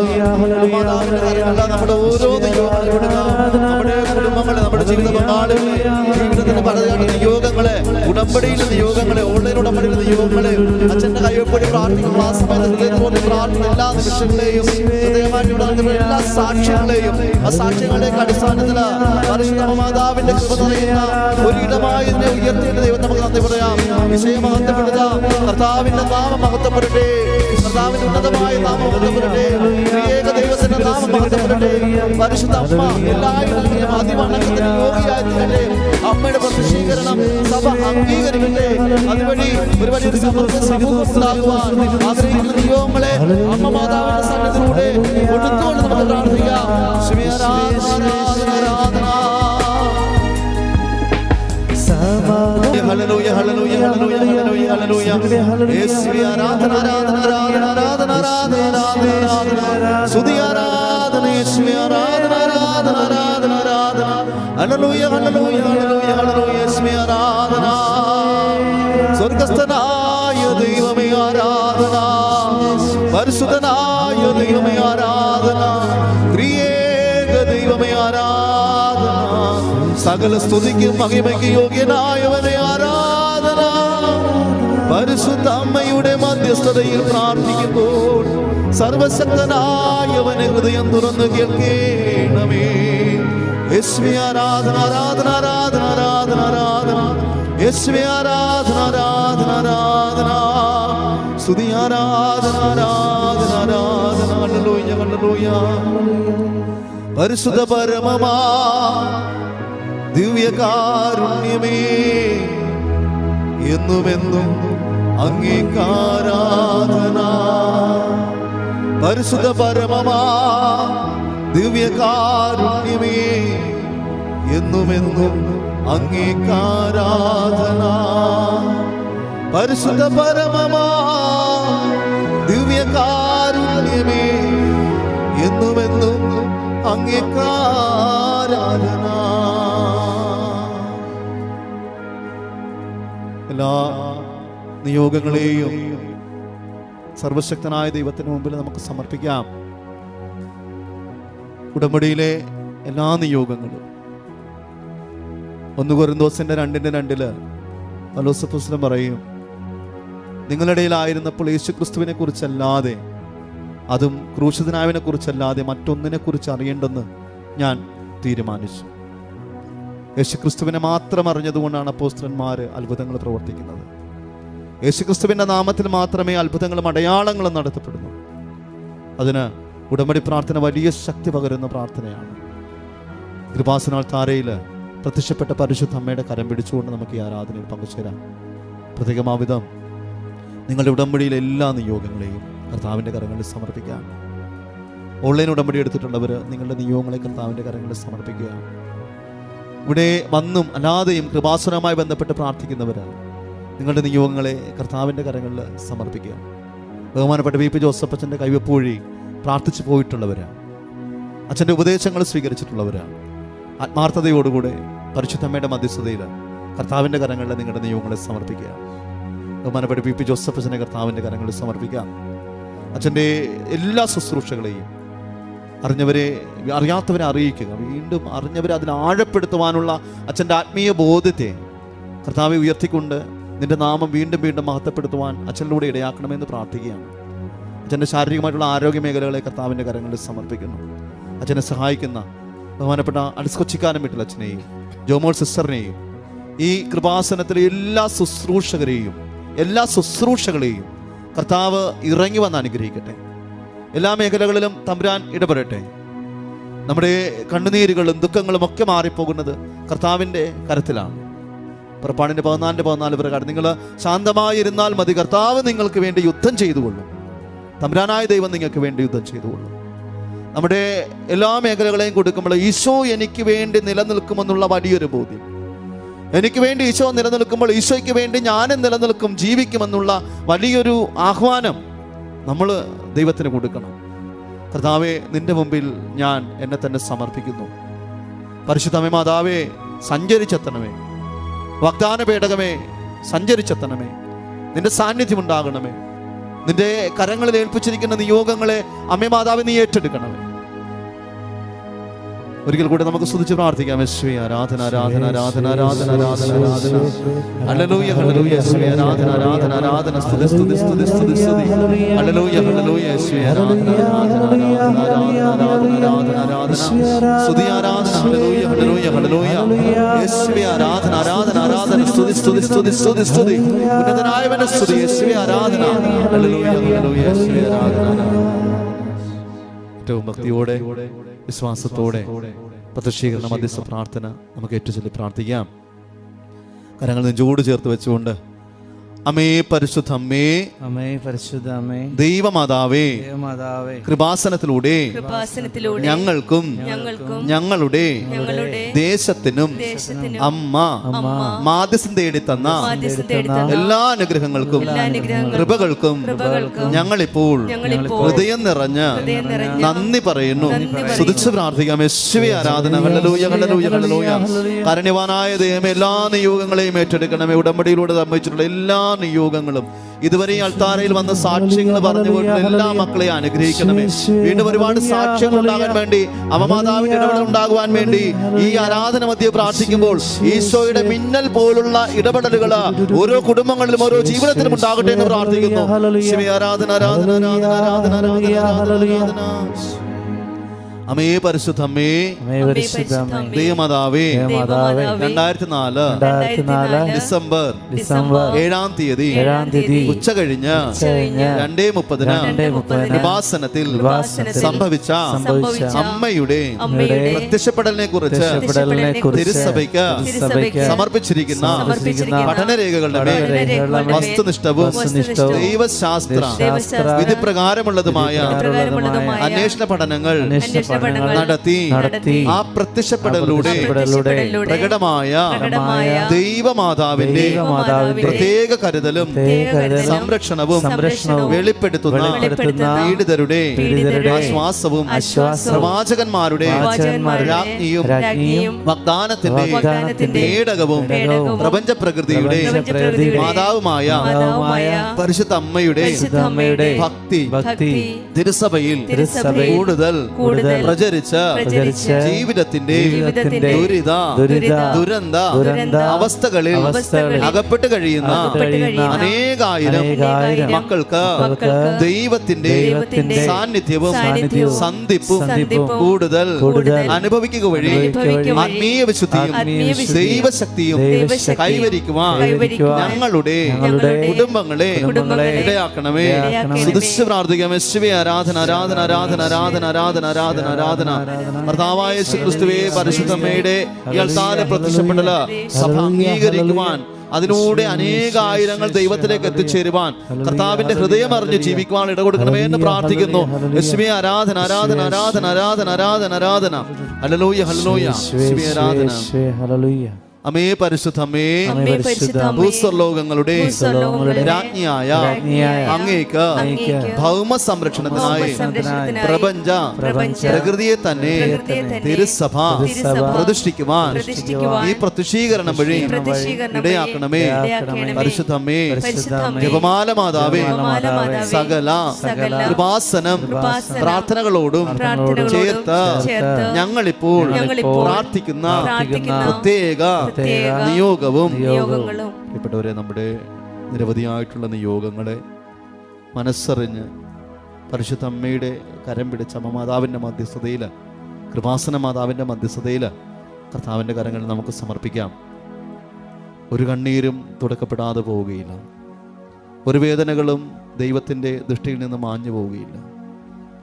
നമ്മുടെ ഓരോ നിയോഗങ്ങളെ കൊടുക്കാം. നമ്മുടെ കുടുംബങ്ങളെ, നമ്മുടെ ജീവിത പങ്കാളികളെ, ജീവിതത്തിന്റെ പലതരം നിയോഗങ്ങളെ, ഉടമ്പടിയിലെ നിയോഗങ്ങളെ, ഓൺലൈൻ ഉടമ്പടിയിലെ നിയോഗങ്ങളെ, അച്ഛന്റെ കൈവപ്പൊടി പ്രാർത്ഥിക്കുന്ന ആ സമയത്ത് ഹൃദയത്തോടെ പ്രാർത്ഥിക്കുന്ന എല്ലാ നിമിഷങ്ങളെയും ഹൃദയമായിട്ട് നടത്തുന്ന എല്ലാ സാക്ഷ്യങ്ങളെയും ആ സാക്ഷ്യങ്ങളുടെയൊക്കെ അടിസ്ഥാനത്തിൽ പരിശുദ്ധ മാതാവിന്റെ കൃപ നിറയുന്ന ഒരിടമായി ഇതിനെ ഉയർത്തിയിട്ട് ദൈവം നമുക്ക് നന്ദി പറയാം. വിഷയം മഹത്വപ്പെടുത്താം. കർത്താവിന്റെ നാമം മഹത്വപ്പെടട്ടെ. കർത്താവിന്റെ ഉന്നതമായ നാമം മഹത്വപ്പെടട്ടെ. ത്രിയേക ദൈവത്തിന്റെ നാമം മഹത്വപ്പെടട്ടെ. പരിശുദ്ധ അമ്മ എല്ലായിടങ്ങളിലും അതിവണക്കത്തിന് യോഗ്യയായി തീരട്ടെ. അമ്മയുടെ പ്രത്യക്ഷീകരണം സഭ അംഗീകരിക്കട്ടെ. അതുവഴി ഒരു വലിയൊരു സമൂഹം ഉണ്ടാകുവാൻ ആഗ്രഹിക്കുന്ന നിയോഗങ്ങളെ അമ്മ മാതാവിന്റെ സന്നിധിയിലൂടെ കൊടുത്തുകൊണ്ട് നമുക്ക് പ്രാർത്ഥിക്കാം. Hallelujah hallelujah hallelujah hallelujah hallelujah. യേശുവേ ആരാധന ആരാധന ആരാധന ആരാധന ആരാധന ആരാധന സ്തുതി ആരാധന. യേശുവേ ആരാധന ആരാധന ആരാധന ആരാധന. Hallelujah hallelujah hallelujah hallelujah. യേശുവേ ആരാധന. സ്വർഗ്ഗസ്ഥനായ ദൈവമേ ആരാധന. പരിശുദ്ധനായ ദൈവമേ ആരാധന. ത്രിയേക ദൈവമേ ആരാധന. സകല സ്തുതിക്കും മഹിമയ്ക്ക് യോഗ്യനായവനെ ആരാധന. പരിശുദ്ധ അമ്മയുടെ മധ്യസ്ഥതയിൽ പ്രാർത്ഥിക്കുമ്പോൾ സർവശക്തനായവനെ ഹൃദയം തുറന്നു കേൾക്കേണമേ. യേശുവേ ആരാധന ആരാധന ആരാധന ആരാധന ആരാധന. യേശുവേ ആരാധന ആരാധന ആരാധന സ്തുതി ആരാധന ആരാധന ആരാധന. Hallelujah hallelujah. പരിശുദ്ധ പരമമാ ദിവ്യകാരുണ്യമേ എന്നുമെന്നും അങ്ങേക്കാരാധന. പരിശുദ്ധ പരമമാ ദിവ്യകാരുണ്യമേ എന്നുമെന്നും അങ്ങേക്കാരാധന. പരിശുദ്ധ പരമമാ ദിവ്യകാരുണ്യമേ എന്നുമെന്നും അങ്ങേക്കാരാധന. എല്ലാ നിയോഗങ്ങളെയും സർവശക്തനായ ദൈവത്തിന് മുമ്പിൽ നമുക്ക് സമർപ്പിക്കാം. ഉടമ്പടിയിലെ എല്ലാ നിയോഗങ്ങളും 1 കൊരിന്തോസിന്റെ 2:2 പൗലോസ് അപ്പോസ്തലൻ പറയും, നിങ്ങളുടെ ഇടയിലായിരുന്നപ്പോൾ യേശുക്രിസ്തുവിനെ കുറിച്ചല്ലാതെ, അതും ക്രൂശിതനായവനെ കുറിച്ചല്ലാതെ മറ്റൊന്നിനെ കുറിച്ച് അറിയേണ്ടെന്ന് ഞാൻ തീരുമാനിച്ചു. യേശുക്രിസ്തുവിനെ മാത്രം അറിഞ്ഞതുകൊണ്ടാണ് അപ്പോസ്തലന്മാർ അത്ഭുതങ്ങൾ പ്രവർത്തിക്കുന്നത്. യേശുക്രിസ്തുവിന്റെ നാമത്തിൽ മാത്രമേ അത്ഭുതങ്ങളും അടയാളങ്ങളും നടത്തപ്പെടുന്നു. അതിന് ഉടമ്പടി പ്രാർത്ഥന വലിയ ശക്തി പകരുന്ന പ്രാർത്ഥനയാണ്. കൃപാസന താരയിൽ പ്രത്യക്ഷപ്പെട്ട പരിശുദ്ധ അമ്മയുടെ കരം പിടിച്ചുകൊണ്ട് നമുക്ക് ഈ ആരാധനയിൽ പങ്കുചേരാം. പ്രത്യേകമാവിധം നിങ്ങളുടെ ഉടമ്പടിയിലെ എല്ലാ നിയോഗങ്ങളെയും കർത്താവിൻ്റെ കരങ്ങളിൽ സമർപ്പിക്കാം. ഓൺലൈൻ ഉടമ്പടി എടുത്തിട്ടുള്ളവർ നിങ്ങളുടെ നിയോഗങ്ങളെ കർത്താവിൻ്റെ കരങ്ങളിൽ സമർപ്പിക്കുക. ഇവിടെ വന്നും അല്ലാതെയും കൃപാസനവുമായി ബന്ധപ്പെട്ട് പ്രാർത്ഥിക്കുന്നവർ നിങ്ങളുടെ നിയോഗങ്ങളെ കർത്താവിൻ്റെ കരങ്ങളിൽ സമർപ്പിക്കുക. ബഹുമാനപ്പെട്ട വി പി ജോസഫ് അച്ഛൻ്റെ കൈവെപ്പ് വഴി പ്രാർത്ഥിച്ചു പോയിട്ടുള്ളവരാണ്. അച്ഛൻ്റെ ഉപദേശങ്ങൾ സ്വീകരിച്ചിട്ടുള്ളവരാണ്. ആത്മാർത്ഥതയോടുകൂടെ പരിശുദ്ധമ്മയുടെ മധ്യസ്ഥതയിൽ കർത്താവിൻ്റെ കരങ്ങളിൽ നിങ്ങളുടെ നിയോഗങ്ങളെ സമർപ്പിക്കുക. ബഹുമാനപ്പെട്ട വി പി ജോസഫ് അച്ഛനെ കർത്താവിൻ്റെ കരങ്ങളിൽ സമർപ്പിക്കാം. അച്ഛൻ്റെ എല്ലാ ശുശ്രൂഷകളെയും അറിഞ്ഞവരെ അറിയാത്തവരെ അറിയിക്കുക. വീണ്ടും അറിഞ്ഞവരെ അതിൽ ആഴപ്പെടുത്തുവാനുള്ള അച്ഛൻ്റെ ആത്മീയ ബോധത്തെ കർത്താവെ ഉയർത്തിക്കൊണ്ട് നിന്റെ നാമം വീണ്ടും വീണ്ടും മഹത്വപ്പെടുത്തുവാൻ അച്ഛനിലൂടെ ഇടയാക്കണമെന്ന് പ്രാർത്ഥിക്കുകയാണ്. അച്ഛൻ്റെ ശാരീരികമായിട്ടുള്ള ആരോഗ്യ മേഖലകളെ കർത്താവിൻ്റെ കരങ്ങളിൽ സമർപ്പിക്കുന്നു. അച്ഛനെ സഹായിക്കുന്ന ബഹുമാനപ്പെട്ട അലിസ് കൊച്ചിക്കാനം വീട്ടിൽ അച്ഛനെയും ജോമോൾ സിസ്റ്ററിനെയും ഈ കൃപാസനത്തിലെ എല്ലാ ശുശ്രൂഷകളെയും കർത്താവ് ഇറങ്ങി വന്ന് അനുഗ്രഹിക്കട്ടെ. എല്ലാ മേഖലകളിലും തമ്പുരാൻ ഇടപെടട്ടെ. നമ്മുടെ കണ്ണുനീരുകളും ദുഃഖങ്ങളും ഒക്കെ മാറിപ്പോകുന്നത് കർത്താവിൻ്റെ കരത്തിലാണ്. പുറപ്പാടിൻ്റെ 14 പ്രകാരം നിങ്ങൾ ശാന്തമായിരുന്നാൽ മതി, കർത്താവ് നിങ്ങൾക്ക് വേണ്ടി യുദ്ധം ചെയ്തുകൊള്ളും. തമ്പുരാനായ ദൈവം നിങ്ങൾക്ക് വേണ്ടി യുദ്ധം ചെയ്തുകൊള്ളും. നമ്മുടെ എല്ലാ മേഖലകളെയും കൊടുക്കുമ്പോൾ ഈശോ എനിക്ക് വേണ്ടി നിലനിൽക്കുമെന്നുള്ള വലിയൊരു ബോധ്യം, എനിക്ക് വേണ്ടി ഈശോ നിലനിൽക്കുമ്പോൾ ഈശോയ്ക്ക് വേണ്ടി ഞാനും നിലനിൽക്കും, ജീവിക്കുമെന്നുള്ള വലിയൊരു ആഹ്വാനം നമ്മൾ ദൈവത്തിന് കൊടുക്കണം. കർത്താവേ, നിന്റെ മുമ്പിൽ ഞാൻ എന്നെ തന്നെ സമർപ്പിക്കുന്നു. പരിശുദ്ധമേ മാതാവേ, സഞ്ചരിച്ചെത്തണമേ. വാഗ്ദാന പേടകമേ, സഞ്ചരിച്ചെത്തണമേ. നിന്റെ സാന്നിധ്യം ഉണ്ടാകണമേ. നിന്റെ കരങ്ങളിൽ ഏൽപ്പിച്ചിരിക്കുന്ന നിയോഗങ്ങളെ അമ്മേ മാതാവേ നീ ഏറ്റെടുക്കണമേ. ഒരിക്കൽ കൂടെ നമുക്ക് സ്തുതിച്ച് പ്രാർത്ഥിക്കാം. യേശുവേ ആരാധന ആരാധന ആരാധന ആരാധന ആരാധന ആരാധന. ഹല്ലേലൂയ ഹല്ലേലൂയ യേശുവേ ആരാധന ആരാധന ആരാധന. സ്തുതി സ്തുതി സ്തുതി സ്തുതി സ്തുതി. ഹല്ലേലൂയ ഹല്ലേലൂയ യേശുവേ ആരാധന ആരാധന ആരാധന ആരാധന ആരാധന ആരാധന. സ്തുതി ആരാധന. ഹല്ലേലൂയ ഹല്ലേലൂയ ഹല്ലേലൂയ യേശുവേ ആരാധന ആരാധന ആരാധന. സ്തുതി സ്തുതി സ്തുതി സ്തുതി സ്തുതി. ഉന്നതനായവന്റെ സ്തുതി. യേശുവേ ആരാധന. ഹല്ലേലൂയ ഹല്ലേലൂയ യേശുവേ ആരാധന. ഏറ്റവും ഭക്തിയോടെ വിശ്വാസത്തോടെ പ്രത്യക്ഷീകരണ മധ്യസ്ഥ പ്രാർത്ഥന നമുക്ക് ഏറ്റുചൊല്ലി പ്രാർത്ഥിക്കാം. കരങ്ങൾ നെഞ്ചോട് ചേർത്ത് വെച്ചുകൊണ്ട് അമേ പരിശുദ്ധ അമ്മേ, അമേ പരിശുദ്ധ അമ്മേ, ദൈവമാതാവേ, ദൈവമാതാവേ, കൃപാസനത്തിലൂടെ ഞങ്ങൾക്കും ഞങ്ങളുടെ ദേശത്തിനും അമ്മ മാധ്യസ്ഥം തേടി തന്ന എല്ലാ അനുഗ്രഹങ്ങൾക്കും കൃപകൾക്കും ഞങ്ങളിപ്പോൾ ഹൃദയം നിറഞ്ഞ് നന്ദി പറയുന്നു. സ്തുതിച്ച് പ്രാർത്ഥിക്കാം. യേശുവേ ആരാധന. Hallelujah hallelujah hallelujah. കാരുണ്യവാനായ ദൈവമേ, എല്ലാ നിയോഗങ്ങളെയും ഏറ്റെടുക്കണമേ. ഉടമ്പടിയിലൂടെ സംഭവിച്ചിട്ടുള്ള എല്ലാ നിയോഗങ്ങളും, ഇതുവരെ അൾത്താരയിൽ വന്ന സാക്ഷ്യങ്ങൾ പറഞ്ഞു പോയിട്ടുള്ള എല്ലാ മക്കളെയും അനുഗ്രഹിക്കണമേ. വീണ്ടും ഒരുപാട് സാക്ഷ്യങ്ങൾ ഉണ്ടാകാൻ വേണ്ടി, അവമാതാവിന്റെ ഇടപെടൽ ഉണ്ടാകുവാൻ വേണ്ടി ഈ ആരാധന മധ്യേ പ്രാർത്ഥിക്കുമ്പോൾ ഈശോയുടെ മിന്നൽ പോലുള്ള ഇടപെടലുകൾ ഓരോ കുടുംബങ്ങളിലും ഓരോ ജീവിതത്തിലും ഉണ്ടാകട്ടെ എന്ന് പ്രാർത്ഥിക്കുന്നു. ശിവ ആരാധന ആരാധന ആരാധന ആരാധന ആരാധന. അമേ പരിശുദ്ധ അമ്മേ, ദൈവമാതാവേ, 2004 ഡിസംബർ 7-ാം തീയതി ഉച്ച കഴിഞ്ഞ് 2:30 കൃപാസനത്തിൽ സംഭവിച്ച അമ്മയുടെ പ്രത്യക്ഷപ്പെടലിനെ കുറിച്ച് തിരുസഭയ്ക്ക് സമർപ്പിച്ചിരിക്കുന്ന പഠനരേഖകളുടെ മേൽ വസ്തുനിഷ്ഠവും ദൈവശാസ്ത്ര വിധിപ്രകാരമുള്ളതുമായ അന്വേഷണ പഠനങ്ങൾ നടത്തി ആ പ്രത്യക്ഷപ്പെടലിലൂടെ പ്രകടമായ ദൈവമാതാവിന്റെ പ്രത്യേക കരുതലും സംരക്ഷണവും വെളിപ്പെടുത്തുന്ന പീഡിതരുടെ ആശ്വാസവും പ്രവാചകന്മാരുടെ രാജ്ഞിയും വാഗ്ദാനത്തിന്റെ പേടകവും പ്രപഞ്ച പ്രകൃതിയുടെ മാതാവുമായ പരിശുദ്ധ അമ്മയുടെ ഭക്തി തിരുസഭയിൽ കൂടുതൽ പ്രചരിച്ച ജീവിതത്തിന്റെ ദുരിത ദുരന്ത അവസ്ഥകളിൽ അകപ്പെട്ട് കഴിയുന്ന അനേകായിരം മക്കൾക്ക് ദൈവത്തിന്റെ സാന്നിധ്യവും സന്ധിപ്പും കൂടുതൽ അനുഭവിക്കുക വഴി ആത്മീയ വിശുദ്ധിയും ദൈവശക്തിയും കൈവരിക്കുവാൻ ഞങ്ങളുടെ കുടുംബങ്ങളെ ഇടയാക്കണമേ. സുധിച്ച് പ്രാർത്ഥിക്കാം. യേശുവേ ആരാധന ആരാധന ആരാധന ആരാധന ആരാധന ആരാധന ആരാധന. കർത്താവായ യേശു ക്രിസ്തുവേ, പരിശുദ്ധമ്മയുടെ ഈ അൾത്താര പ്രത്യക്ഷപ്പെടൽ സഭ അംഗീകരിക്കുവാൻ, അതിലൂടെ അനേകായിരങ്ങൾ ദൈവത്തിലേക്ക് എത്തിച്ചേരുവാൻ, കർത്താവിന്റെ ഹൃദയം അറിഞ്ഞ് ജീവിക്കുവാൻ ഇടകൊടുക്കണമേ എന്ന് പ്രാർത്ഥിക്കുന്നു. യേശുവേ ആരാധന ആരാധന ആരാധന ആരാധന ആരാധന ആരാധന. Hallelujah hallelujah. യേശുവേ ആരാധന. അമേ പരിശുദ്ധ അമ്മേ, ഭൂസ്വർലോകങ്ങളുടെ രാജ്ഞിയായ അങ്ങേക്ക് ഭൗമ സംരക്ഷണത്തിനായി പ്രപഞ്ച പ്രകൃതിയെ തന്നെ തിരുസഭ പ്രതിഷ്ഠിക്കുവാൻ ഈ പ്രത്യക്ഷീകരണം വഴി ഇടയാക്കണമേ. പരിശുദ്ധ അമ്മേ, ജപമാല മാതാവേ, സകല കൃപാസനം പ്രാർത്ഥനകളോടും ചേർത്ത് ഞങ്ങളിപ്പോൾ പ്രാർത്ഥിക്കുന്ന പ്രത്യേക നിയോഗവും പ്രിയപ്പെട്ടവരെ, നമ്മുടെ നിരവധിയായിട്ടുള്ള നിയോഗങ്ങളെ മനസ്സറിഞ്ഞ് പരിശുദ്ധ അമ്മയുടെ കരം പിടിച്ച അമ്മമാതാവിൻ്റെ മധ്യസ്ഥതയിൽ, കൃപാസന മാതാവിൻ്റെ മധ്യസ്ഥതയിൽ കർത്താവിൻ്റെ കരങ്ങളിൽ നമുക്ക് സമർപ്പിക്കാം. ഒരു കണ്ണീരും തുടക്കപ്പെടാതെ പോവുകയില്ല. ഒരു വേദനകളും ദൈവത്തിൻ്റെ ദൃഷ്ടിയിൽ നിന്ന് മാഞ്ഞു പോവുകയില്ല.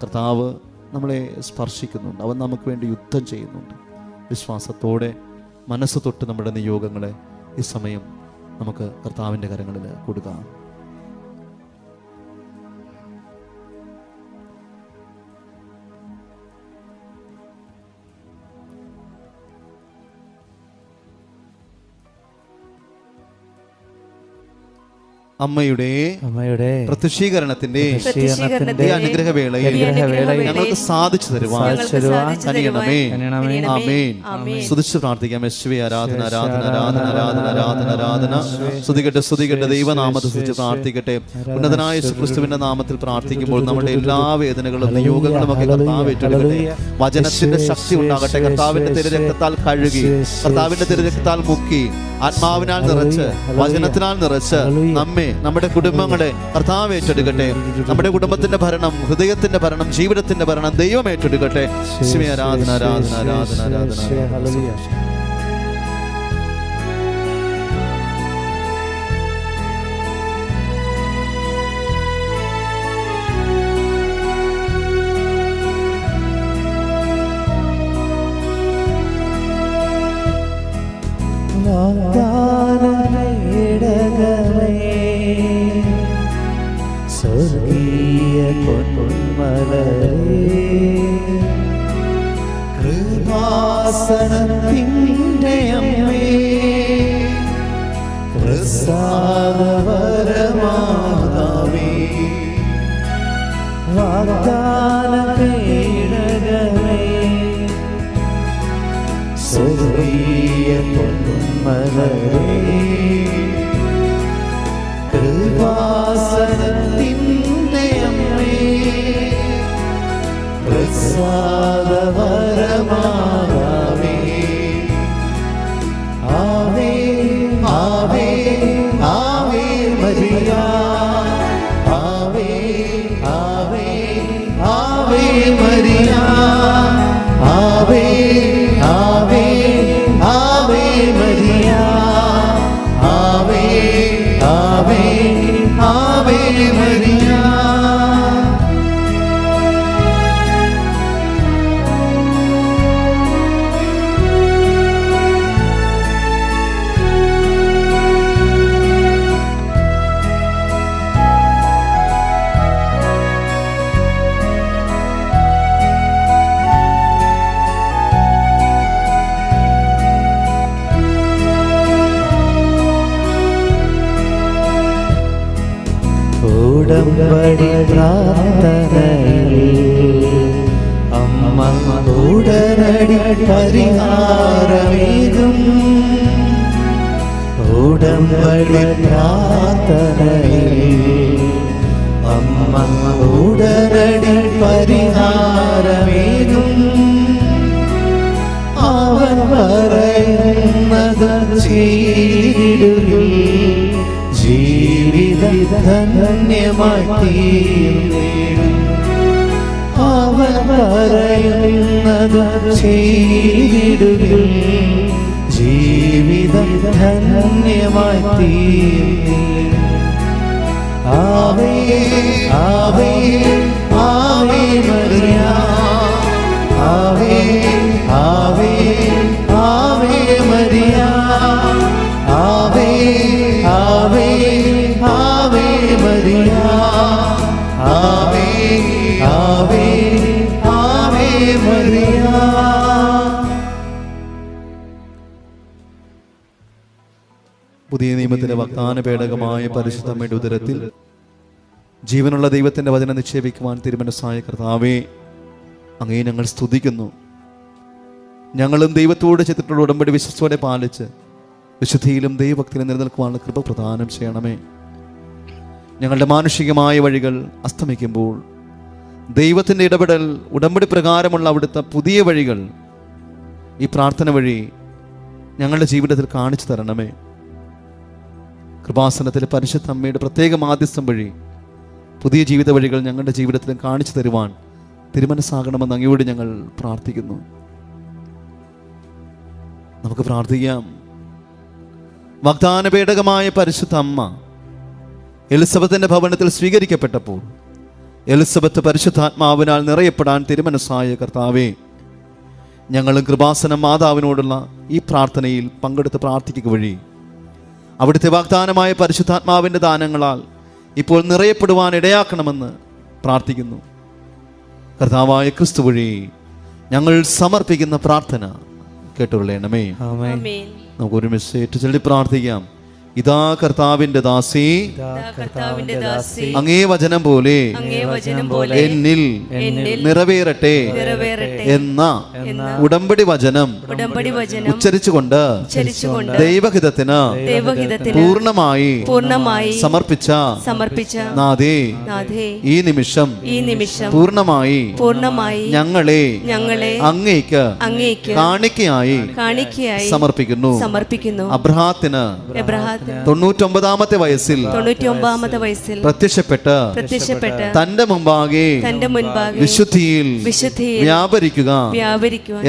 കർത്താവ് നമ്മളെ സ്പർശിക്കുന്നുണ്ട്. അവൻ നമുക്ക് വേണ്ടി യുദ്ധം ചെയ്യുന്നുണ്ട്. വിശ്വാസത്തോടെ മനസ്സ് തൊട്ട് നമ്മുടെ നിയോഗങ്ങളെ ഈ സമയം നമുക്ക് കർത്താവിൻ്റെ കരങ്ങളിൽ കൊടുക്കാം. അമ്മയുടെ പ്രത്യക്ഷീകരണത്തിന്റെ ഈ അനുഗ്രഹവേളയിൽ ഞങ്ങൾക്ക് സാധിച്ചു തരുവാൻ കനിയണമേ. ആമേൻ. സ്തുതിച്ച് പ്രാർത്ഥിക്കാം. യേശുവേ, ആരാധന ആരാധന ആരാധന ആരാധന ആരാധന ആരാധന. സ്തുതിക്കട്ടെ സ്തുതിക്കട്ടെ. ദൈവനാമത്തെ സ്തുതിച്ച് പ്രാർത്ഥിക്കട്ടെ. ഉന്നതനായ യേശുക്രിസ്തുവിന്റെ നാമത്തിൽ പ്രാർത്ഥിക്കുമ്പോൾ നമ്മുടെ എല്ലാ വേദനകളും നിയോഗങ്ങളും ഒക്കെ കർത്താവ് ഏറ്റെടുക്കട്ടെ. വചനത്തിന്റെ ശക്തി ഉണ്ടാകട്ടെ. കർത്താവിന്റെ തിരുരക്തത്താൽ കഴുകി, കർത്താവിന്റെ തിരുരക്തത്താൽ മുക്കി, ആത്മാവിനാൽ നിറച്ച്, വചനത്തിനാൽ നിറച്ച് നമ്മെ, നമ്മുടെ കുടുംബങ്ങളെ കർത്താവ് ഏറ്റെടുക്കട്ടെ. നമ്മുടെ കുടുംബത്തിന്റെ ഭരണം, ഹൃദയത്തിന്റെ ഭരണം, ജീവിതത്തിന്റെ ഭരണം ദൈവം ഏറ്റെടുക്കട്ടെ. ആരാധന ആരാധന ആരാധന ആരാധന. സ്വർഗീയ പൊന്മലരേ, കൃപാസനത്തിൻ്റെ അമ്മേ, പ്രസാദവരമാതാവേ, വാഗ്ദാന പേടകമേ, സ്വർഗീയ പൊന്മലരേ, കൃപാസനത്തിൻ്റെ അമ്മേ, പ്രസാദവരമാതാവേ, ആവേ ആവേ ആവേ മരിയ, ആവേ ആവേ ആവേ മരിയ, ആവേ ആവേ ആവേ മരിയ, ആവേ ആവേ ആവേ മരിയ. ഉടമ്പടി പ്രാർത്ഥനയിൽ അമ്മ ഉടനടി പരിഹാരമേകും. ഉടമ്പടി പ്രാർത്ഥനയിൽ അമ്മ ഉടനടി പരിഹാരമേകും. അവൻ പറയുന്നത് ചെയ്തിടുകിൽ ജീവിതം ധന്യമായി തീർന്നിടും. അവൻ പറയുന്നത് ചെയ്തിടുകിൽ ജീവിതം ധന്യമായി തീർന്നിടും. ആവേ ആവേ ആവേ മരിയ, ആവേ ആവേ ആവേ മരിയ, ആവേ ആവേ ആവേ മരിയ, ആവേ ആവേ ആവേ മരിയ. പുതിയ നിയമത്തിലെ വാഗ്ദാന പേടകമായ പരിശുദ്ധമ്മയുടെ ഉദരത്തിൽ ജീവനുള്ള ദൈവത്തിന്റെ വചനം നിക്ഷേപിക്കുവാൻ തിരുമനസ്സായ കർത്താവേ, അങ്ങേ ഞങ്ങൾ സ്തുതിക്കുന്നു. ഞങ്ങളും ദൈവത്തോട് ചെയ്തിട്ടുള്ള ഉടമ്പടി വിശ്വസത്തോടെ പാലിച്ച് വിശുദ്ധിയിലും ദൈവഭക്തിയിലും നിലനിൽക്കുവാനുള്ള കൃപ പ്രദാനം ചെയ്യണമേ. ഞങ്ങളുടെ മാനുഷികമായ വഴികൾ അസ്തമിക്കുമ്പോൾ ദൈവത്തിൻ്റെ ഇടപെടൽ, ഉടമ്പടി പ്രകാരമുള്ള അവിടുത്തെ പുതിയ വഴികൾ ഈ പ്രാർത്ഥന വഴി ഞങ്ങളുടെ ജീവിതത്തിൽ കാണിച്ചു തരണമേ. കൃപാസനത്തിലെ പരിശുദ്ധ അമ്മയുടെ പ്രത്യേക മാധ്യസ്ഥം വഴി പുതിയ ജീവിത വഴികൾ ഞങ്ങളുടെ ജീവിതത്തിലും കാണിച്ചു തരുവാൻ തിരുമനസ്സാകണമെന്ന് അങ്ങയോട് ഞങ്ങൾ പ്രാർത്ഥിക്കുന്നു. നമുക്ക് പ്രാർത്ഥിക്കാം. വാഗ്ദാന പേടകമായ പരിശുദ്ധ അമ്മ എലിസബത്തിന്റെ ഭവനത്തിൽ സ്വീകരിക്കപ്പെട്ടപ്പോൾ എലിസബത്ത് പരിശുദ്ധാത്മാവിനാൽ നിറയപ്പെടാൻ തിരുമനസ്സായ കർത്താവേ, ഞങ്ങളും കൃപാസന മാതാവിനോടുള്ള ഈ പ്രാർത്ഥനയിൽ പങ്കെടുത്ത് പ്രാർത്ഥിക്കുക വഴി അവിടുത്തെ വാഗ്ദാനമായ പരിശുദ്ധാത്മാവിൻ്റെ ദാനങ്ങളാൽ ഇപ്പോൾ നിറയപ്പെടുവാൻ ഇടയാക്കണമെന്ന് പ്രാർത്ഥിക്കുന്നു. കർത്താവായ ക്രിസ്തു വഴി ഞങ്ങൾ സമർപ്പിക്കുന്ന പ്രാർത്ഥന കേട്ടുകൊള്ളണമേ. നമുക്ക് ഒരുമിച്ച് ചൊല്ലി പ്രാർത്ഥിക്കാം. ഇതാ കർത്താവിന്റെ ദാസി, അങ്ങേ വചനം പോലെ എന്നിൽ നിറവേറട്ടെ എന്ന ഉടമ്പടി വചനം ഉച്ചരിച്ചുകൊണ്ട് ദൈവഹിതത്തിന് പൂർണ്ണമായി സമർപ്പിച്ച നാഥേ, ഈ നിമിഷം പൂർണ്ണമായി ഞങ്ങളെ അങ്ങേക്ക് കാണിക്കയായി സമർപ്പിക്കുന്നു. അബ്രഹാത്തിന് 99-ാമത്തെ വയസ്സിൽ പ്രത്യക്ഷപ്പെട്ട് തന്റെ മുമ്പാകെ വിശുദ്ധിയിൽ വ്യാപരിക്കുക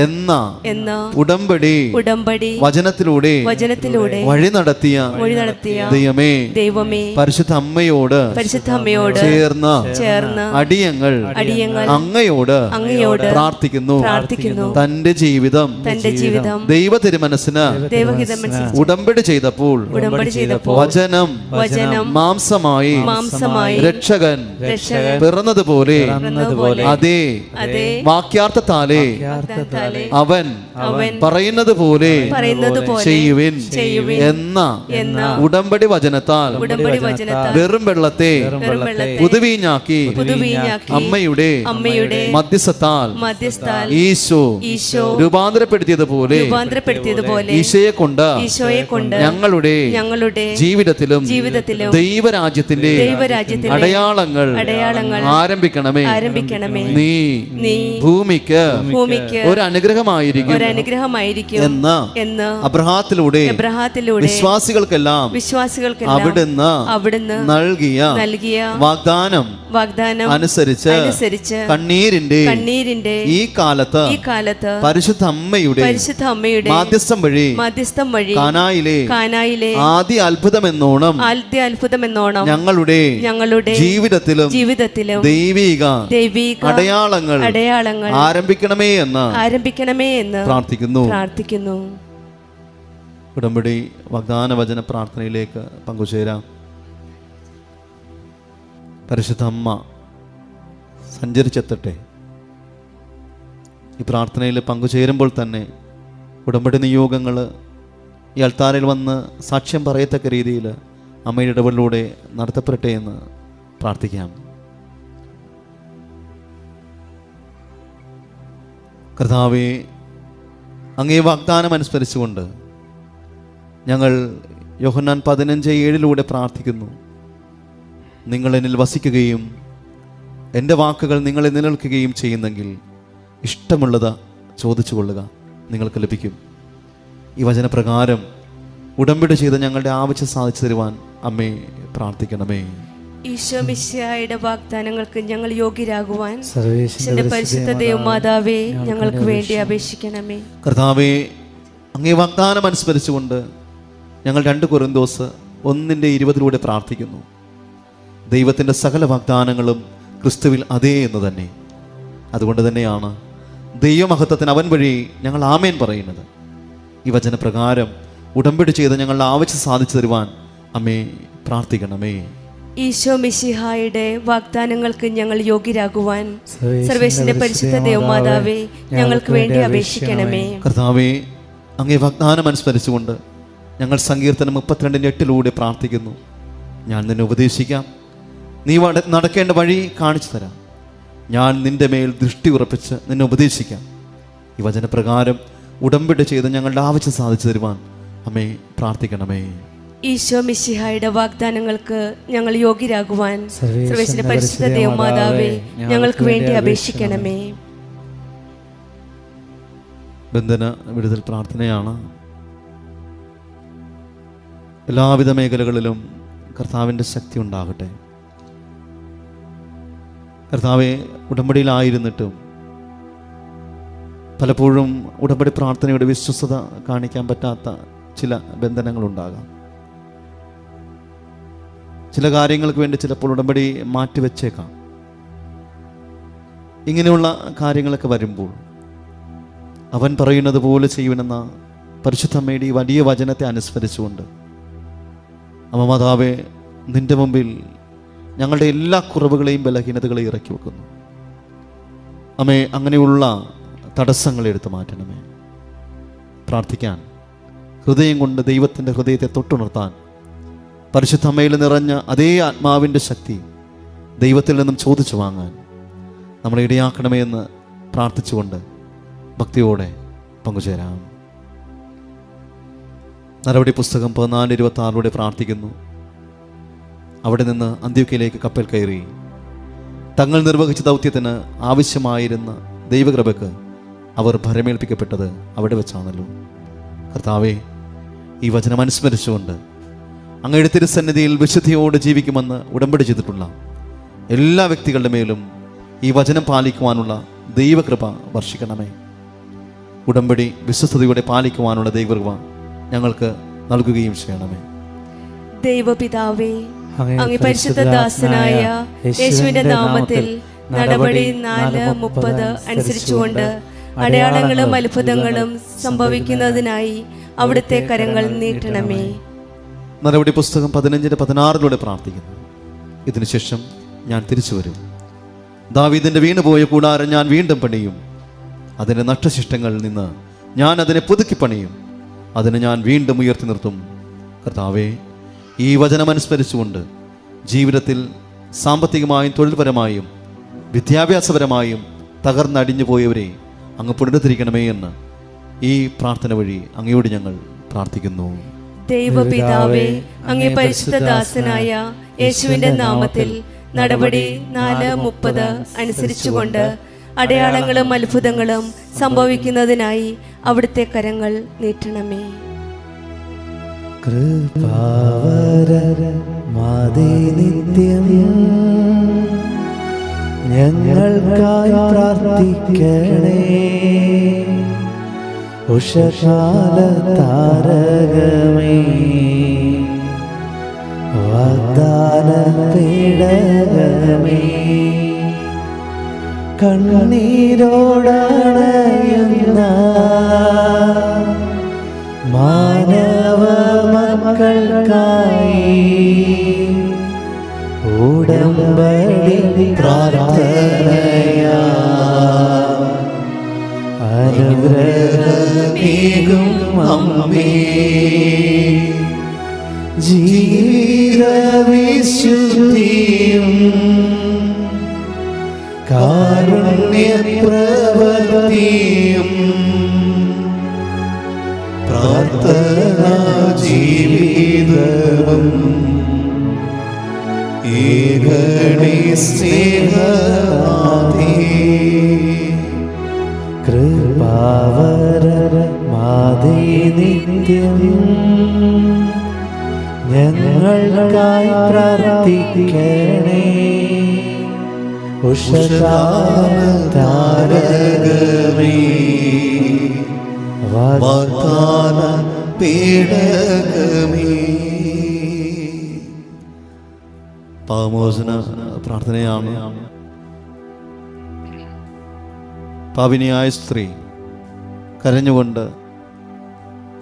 എന്ന ഉടമ്പടി വചനത്തിലൂടെ വഴി നടത്തിയ ദൈവമേ, പരിശുദ്ധ അമ്മയോട് ചേർന്ന് അടിയങ്ങൾ അങ്ങയോട് പ്രാർത്ഥിക്കുന്നു. തന്റെ ജീവിതം ദൈവ തിരുമനസ്സിന് ഉടമ്പടി ചെയ്തപ്പോൾ വചനം മാംസമായി രക്ഷകൻ പിറന്നതുപോലെ അതേ വാക്യാർത്ഥത്താലെ അവൻ പറയുന്നത് പോലെ ചെയ്യുവിൻ എന്ന ഉടമ്പടി വചനത്താൽ വെറും വെള്ളത്തെ പുതുവീഞ്ഞാക്കി അമ്മയുടെ മധ്യസ്ഥത്താൽ ഈശോ രൂപാന്തരപ്പെടുത്തിയതുപോലെ ഈശോയെ കൊണ്ട് ഞങ്ങളുടെ ജീവിതത്തിലും ദൈവരാജ്യത്തിന്റെ അടയാളങ്ങൾ ആരംഭിക്കണമേ. നീ ഭൂമിക്ക് ഒരു അനുഗ്രഹമായിരിക്കും എന്ന് അബ്രഹാത്തിലൂടെ വിശ്വാസികൾക്കെല്ലാം അവിടുന്ന് നൽകിയ വാഗ്ദാനം അനുസരിച്ച് കണ്ണീരിന്റെ ഈ കാലത്ത് പരിശുദ്ധ അമ്മയുടെ മാധ്യസ്ഥം വഴി കാനായിലെ ആദ്യ അത്ഭുതമെന്നോണം ഞങ്ങളുടെ ജീവിതത്തിലും ദൈവിക അടയാളങ്ങൾ ആരംഭിക്കണമേ എന്ന് പ്രാർത്ഥിക്കുന്നു. ഉടമ്പടി വാഗ്ദാന വചന പ്രാർത്ഥനയിലേക്ക് പങ്കുചേരാം. പരിശുദ്ധ അമ്മ സഞ്ചരിച്ചെത്തട്ടെ. ഈ പ്രാർത്ഥനയിൽ പങ്കുചേരുമ്പോൾ തന്നെ ഉടമ്പടി നിയോഗങ്ങൾ ഈ അൾത്താരയിൽ വന്ന് സാക്ഷ്യം പറയത്തക്ക രീതിയിൽ അമ്മയുടെ ഇടപെടലിലൂടെ നടത്തപ്പെടട്ടെ എന്ന് പ്രാർത്ഥിക്കാം. കർത്താവേ, അങ്ങേ വാഗ്ദാനം അനുസ്മരിച്ചുകൊണ്ട് ഞങ്ങൾ യോഹന്നാൻ 15:7 പ്രാർത്ഥിക്കുന്നു. നിങ്ങൾ എന്നിൽ വസിക്കുകയും എൻ്റെ വാക്കുകൾ നിങ്ങളെ നിലനിൽക്കുകയും ചെയ്യുന്നെങ്കിൽ ഇഷ്ടമുള്ളത് ചോദിച്ചു കൊള്ളുക, നിങ്ങൾക്ക് ലഭിക്കും. ഈ വചനപ്രകാരം ഉടമ്പടി ചെയ്ത് ഞങ്ങളുടെ ആവശ്യം സാധിച്ചു തരുവാൻ അമ്മേ പ്രാർത്ഥിക്കണമേ. ഈശോ മിശിഹായുടെ വാഗ്ദാനങ്ങൾക്ക് ഞങ്ങൾ യോഗ്യരാകുവാൻ പരിശുദ്ധ ദൈവമാതാവേ ഞങ്ങൾക്ക് വേണ്ടി അപേക്ഷിക്കണമേ. കർത്താവേ, അങ്ങേ വാഗ്ദാനം അനുസ്മരിച്ചുകൊണ്ട് ഞങ്ങൾ 2 കൊരിന്തോസ് 1:20 പ്രാർത്ഥിക്കുന്നു. ദൈവത്തിൻ്റെ സകല വാഗ്ദാനങ്ങളും ക്രിസ്തുവിൽ അതേ എന്ന് തന്നെ. അതുകൊണ്ട് തന്നെയാണ് ദൈവമഹത്വത്തിന് അവൻ വഴി ഞങ്ങൾ ആമേൻ പറയുന്നത്. ഈ വചനപ്രകാരം ഉടമ്പടി ചെയ്ത് ഞങ്ങളുടെ ആവശ്യം സാധിച്ചു തരുവാൻ അമ്മേ പ്രാർത്ഥിക്കണമേ. ഈശോ മിശിഹായുടെ വാഗ്ദാനങ്ങൾക്ക് ഞങ്ങൾ യോഗ്യരാകുവാൻ സർവേശ്വരന്റെ പരിശുദ്ധ ദൈവമാതാവേ ഞങ്ങൾക്ക് വേണ്ടി അപേക്ഷിക്കണമേ. കർത്താവേ, അങ്ങേ വാഗ്ദാനം അനുസ്മരിച്ചുകൊണ്ട് ഞങ്ങൾ സങ്കീർത്തനം 32:8 പ്രാർത്ഥിക്കുന്നു. ഞാൻ നിന്നെ ഉപദേശിക്കാം, നീ നടക്കേണ്ട വഴി കാണിച്ചു തരാം. ഞാൻ നിന്റെ മേൽ ദൃഷ്ടി ഉറപ്പിച്ച് നിന്നെ ഉപദേശിക്കാം. ഈ വചനപ്രകാരം ഉടമ്പടി ചെയ്ത് ഞങ്ങളുടെ ആവശ്യം സാധിച്ചു തരുവാൻ അമ്മേ പ്രാർത്ഥിക്കണമേ. ഈശോ മിശിഹായുടെ വാഗ്ദാനങ്ങൾക്ക് ഞങ്ങൾ യോഗ്യരാകുവാൻ സർവേശ്വരന്റെ പരിശുദ്ധ ദൈവമാതാവേ ഞങ്ങൾക്ക് വേണ്ടി അപേക്ഷിക്കണമേ. ബന്ധന വിടുതൽ പ്രാർത്ഥനയാണ്. എല്ലാവിധ മേഖലകളിലും കർത്താവിൻ്റെ ശക്തി ഉണ്ടാകട്ടെ. കർത്താവെ, ഉടമ്പടിയിലായിരുന്നിട്ടും പലപ്പോഴും ഉടമ്പടി പ്രാർത്ഥനയുടെ വിശ്വസത കാണിക്കാൻ പറ്റാത്ത ചില ബന്ധനങ്ങളുണ്ടാകാം. ചില കാര്യങ്ങൾക്ക് വേണ്ടി ചിലപ്പോൾ ഉടമ്പടി മാറ്റിവെച്ചേക്കാം. ഇങ്ങനെയുള്ള കാര്യങ്ങളൊക്കെ വരുമ്പോൾ അവൻ പറയുന്നത് പോലെ ചെയ്യുമെന്ന പരിശുദ്ധമ്മയുടെ ഈ വലിയ വചനത്തെ അനുസ്മരിച്ചുകൊണ്ട് അമ്മ മാതാവേ, നിന്റെ മുമ്പിൽ ഞങ്ങളുടെ എല്ലാ കുറവുകളെയും ബലഹീനതകളെയും ഇറക്കി വെക്കുന്നു. അമ്മേ, അങ്ങനെയുള്ള തടസ്സങ്ങളെ എടുത്ത് മാറ്റണമേ. പ്രാർത്ഥിക്കാൻ, ഹൃദയം കൊണ്ട് ദൈവത്തിൻ്റെ ഹൃദയത്തെ തൊട്ടുണർത്താൻ പരിശുദ്ധ അമ്മയിൽ നിറഞ്ഞ അതേ ആത്മാവിൻ്റെ ശക്തി ദൈവത്തിൽ നിന്നും ചോദിച്ചു വാങ്ങാൻ നമ്മളെ ഇടയാക്കണമേ എന്ന് പ്രാർത്ഥിച്ചുകൊണ്ട് ഭക്തിയോടെ പങ്കുചേരാം. നടപടി പുസ്തകം 14:26 പ്രാർത്ഥിക്കുന്നു. അവിടെ നിന്ന് അന്ത്യോക്യയിലേക്ക് കപ്പൽ കയറി തങ്ങൾ നിർവഹിച്ച ദൗത്യത്തിന് ആവശ്യമായിരുന്ന ദൈവകൃപയ്ക്ക് അവർ ഭരമേൽപ്പിക്കപ്പെട്ടത് അവിടെ വെച്ചാണല്ലോ. കർത്താവേ, ഈ വചനം അനുസ്മരിച്ചുകൊണ്ട് അങ്ങയുടെ തിരുസന്നിധിയിൽ വിശുദ്ധിയോട് ജീവിക്കുമെന്ന് ഉടമ്പടി ചെയ്തിട്ടുള്ള എല്ലാ വ്യക്തികളുടെ മേലും ഈ വചനം പാലിക്കുവാനുള്ള ദൈവകൃപ വർഷിക്കണമേ. ഉടമ്പടി വിശ്വസ്തയോടെ പാലിക്കുവാനുള്ള ദൈവകൃപ ഞങ്ങൾക്ക് നൽകുകയും ചെയ്യണമേ. ദൈവപിതാവേ, അങ്ങ് പരിശുദ്ധദാസനായ യേശുവിന്റെ നാമത്തിൽ നടപടി 4:30 അനുസരിച്ചുകൊണ്ട് അടയാളങ്ങളും അത്ഭുതങ്ങളും സംഭവിക്കുന്നതിനായി അവിടുത്തെ കരങ്ങൾ നീട്ടണമേ. നടപടി പുസ്തകം 15:16 പ്രാർത്ഥിക്കുന്നു. ഇതിനുശേഷം ഞാൻ തിരിച്ചു വരും. ദാവീദിന്റെ വീണുപോയ കൂടാരം ഞാൻ വീണ്ടും പണിയും. അതിൻ്റെ നഷ്ടശിഷ്ടങ്ങളിൽ നിന്ന് ഞാൻ അതിനെ പുതുക്കി പണിയും. അതിനെ ഞാൻ വീണ്ടും ഉയർത്തി നിർത്തും. കർത്താവേ, ഈ വചനം അനുസ്മരിച്ചുകൊണ്ട് ജീവിതത്തിൽ സാമ്പത്തികമായും തൊഴിൽപരമായും വിദ്യാഭ്യാസപരമായും തകർന്നടിഞ്ഞു പോയവരെ അങ്ങ് പുനരുദ്ധരിക്കണമേ എന്ന് ഈ പ്രാർത്ഥന വഴി അങ്ങയോട് ഞങ്ങൾ പ്രാർത്ഥിക്കുന്നു. ദൈവപിതാവേ, അങ്ങേ പരിശുദ്ധദാസനായ യേശുവിന്റെ നാമത്തിൽ നടപടി 4:30 അനുസരിച്ചുകൊണ്ട് അടയാളങ്ങളും അത്ഭുതങ്ങളും സംഭവിക്കുന്നതിനായി അവിടുത്തെ കരങ്ങൾ നീട്ടണമേ. കൃപാവരമാതേ നിത്യം ഞങ്ങൾക്കായി പ്രാർത്ഥിക്കണേ. ഉഷകാല താരകമേ, വാഗ്ദാന പേടകമേ, കണ്ണീരോടണയുന്ന മാനവ മക്കൾക്കായി ഉടമ്പടി പ്രാർത്ഥനയാ അനുഗ്രഹമേകും അമ്മേ. ജീവിതവിശുദ്ധിയും കാരുണ്യപ്രവൃത്തിയും പ്രാർത്ഥനാ ജീവിതവും ഏകണേ സ്നേഹമാധി. കൃപാവരമാതേ നിത്യം ഞങ്ങൾക്കായി പ്രാർത്ഥിക്കണേ. ഉഷകാല താരകമേ, വാഗ്ദാന പേടകമേ. പാപമോചന പ്രാർത്ഥനയാണ്. പാപിനിയായ സ്ത്രീ കരഞ്ഞുകൊണ്ട്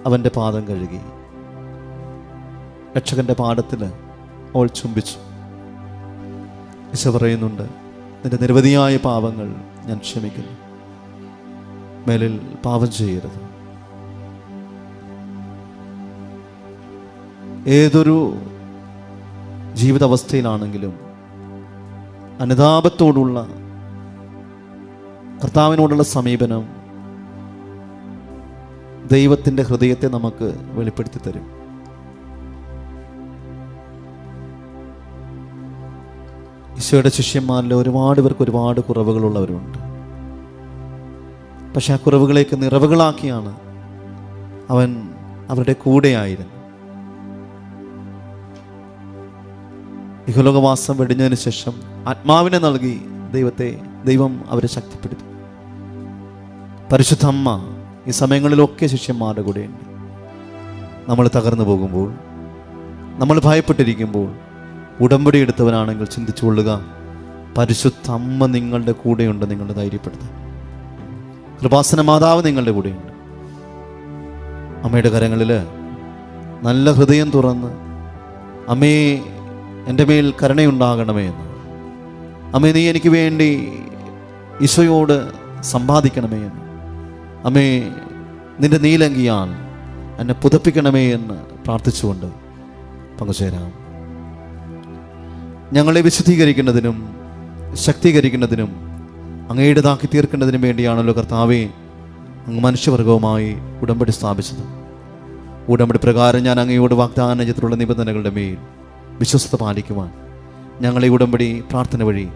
അവൻ്റെ പാദം കഴുകി. രക്ഷകന്റെ പാദത്തിൽ അവൾ ചുംബിച്ചു. ഈശോ പറയുന്നുണ്ട്, നിന്റെ നിരവധിയായ പാപങ്ങൾ ഞാൻ ക്ഷമിക്കുന്നു, മേലിൽ പാപം ചെയ്യരുത്. ഏതൊരു ജീവിതാവസ്ഥയിലാണെങ്കിലും അനുതാപത്തോടുള്ള കർത്താവിനോടുള്ള സമീപനം ദൈവത്തിൻ്റെ ഹൃദയത്തെ നമുക്ക് വെളിപ്പെടുത്തി തരും. ഈശോയുടെ ശിഷ്യന്മാരിൽ ഒരുപാട് പേർക്ക് ഒരുപാട് കുറവുകളുള്ളവരുണ്ട്. പക്ഷെ ആ കുറവുകളേക്ക് നിറവുകളാക്കിയാണ് അവൻ അവരുടെ കൂടെയായിരുന്നു. ഇഹലോകവാസം വെടിഞ്ഞതിന് ശേഷം ആത്മാവിനെ നൽകി ദൈവം അവരെ ശക്തിപ്പെടുത്തി. പരിശുദ്ധ അമ്മ ഈ സമയങ്ങളിലൊക്കെ ശിഷ്യന്മാരുടെ കൂടെയുണ്ട്. നമ്മൾ തകർന്നു പോകുമ്പോൾ, നമ്മൾ ഭയപ്പെട്ടിരിക്കുമ്പോൾ, ഉടമ്പടി എടുത്തവനാണെങ്കിൽ ചിന്തിച്ചു കൊള്ളുക, പരിശുദ്ധ അമ്മ നിങ്ങളുടെ കൂടെയുണ്ട്. നിങ്ങളുടെ ധൈര്യപ്പെടുത്തുക. കൃപാസന മാതാവ് നിങ്ങളുടെ കൂടെയുണ്ട്. അമ്മയുടെ കരങ്ങളിൽ നല്ല ഹൃദയം തുറന്ന്, അമ്മേ എൻ്റെ മേൽ കരുണയുണ്ടാകണമേ എന്ന്, അമ്മേ നീ എനിക്ക് വേണ്ടി ഈശോയോട് സമ്പാദിക്കണമേ എന്ന്, അമ്മേ നിന്റെ നീലങ്കിയാൽ എന്നെ പുതപ്പിക്കണമേ എന്ന് പ്രാർത്ഥിച്ചുകൊണ്ട് പങ്കുചേരാം. ഞങ്ങളെ വിശുദ്ധീകരിക്കുന്നതിനും ശക്തീകരിക്കുന്നതിനും അങ്ങയുടേതാക്കി തീർക്കുന്നതിനും വേണ്ടിയാണല്ലോ കർത്താവേ അങ്ങ് മനുഷ്യവർഗവുമായി ഉടമ്പടി സ്ഥാപിച്ചത്. ഉടമ്പടി പ്രകാരം ഞാൻ അങ്ങയോട് വാഗ്ദാനം ചെയ്തിട്ടുള്ള നിബന്ധനകളുടെ മേൽ വിശ്വസ്തത പാലിക്കുവാൻ ഞങ്ങളെ ഉടമ്പടി പ്രാർത്ഥന വഴി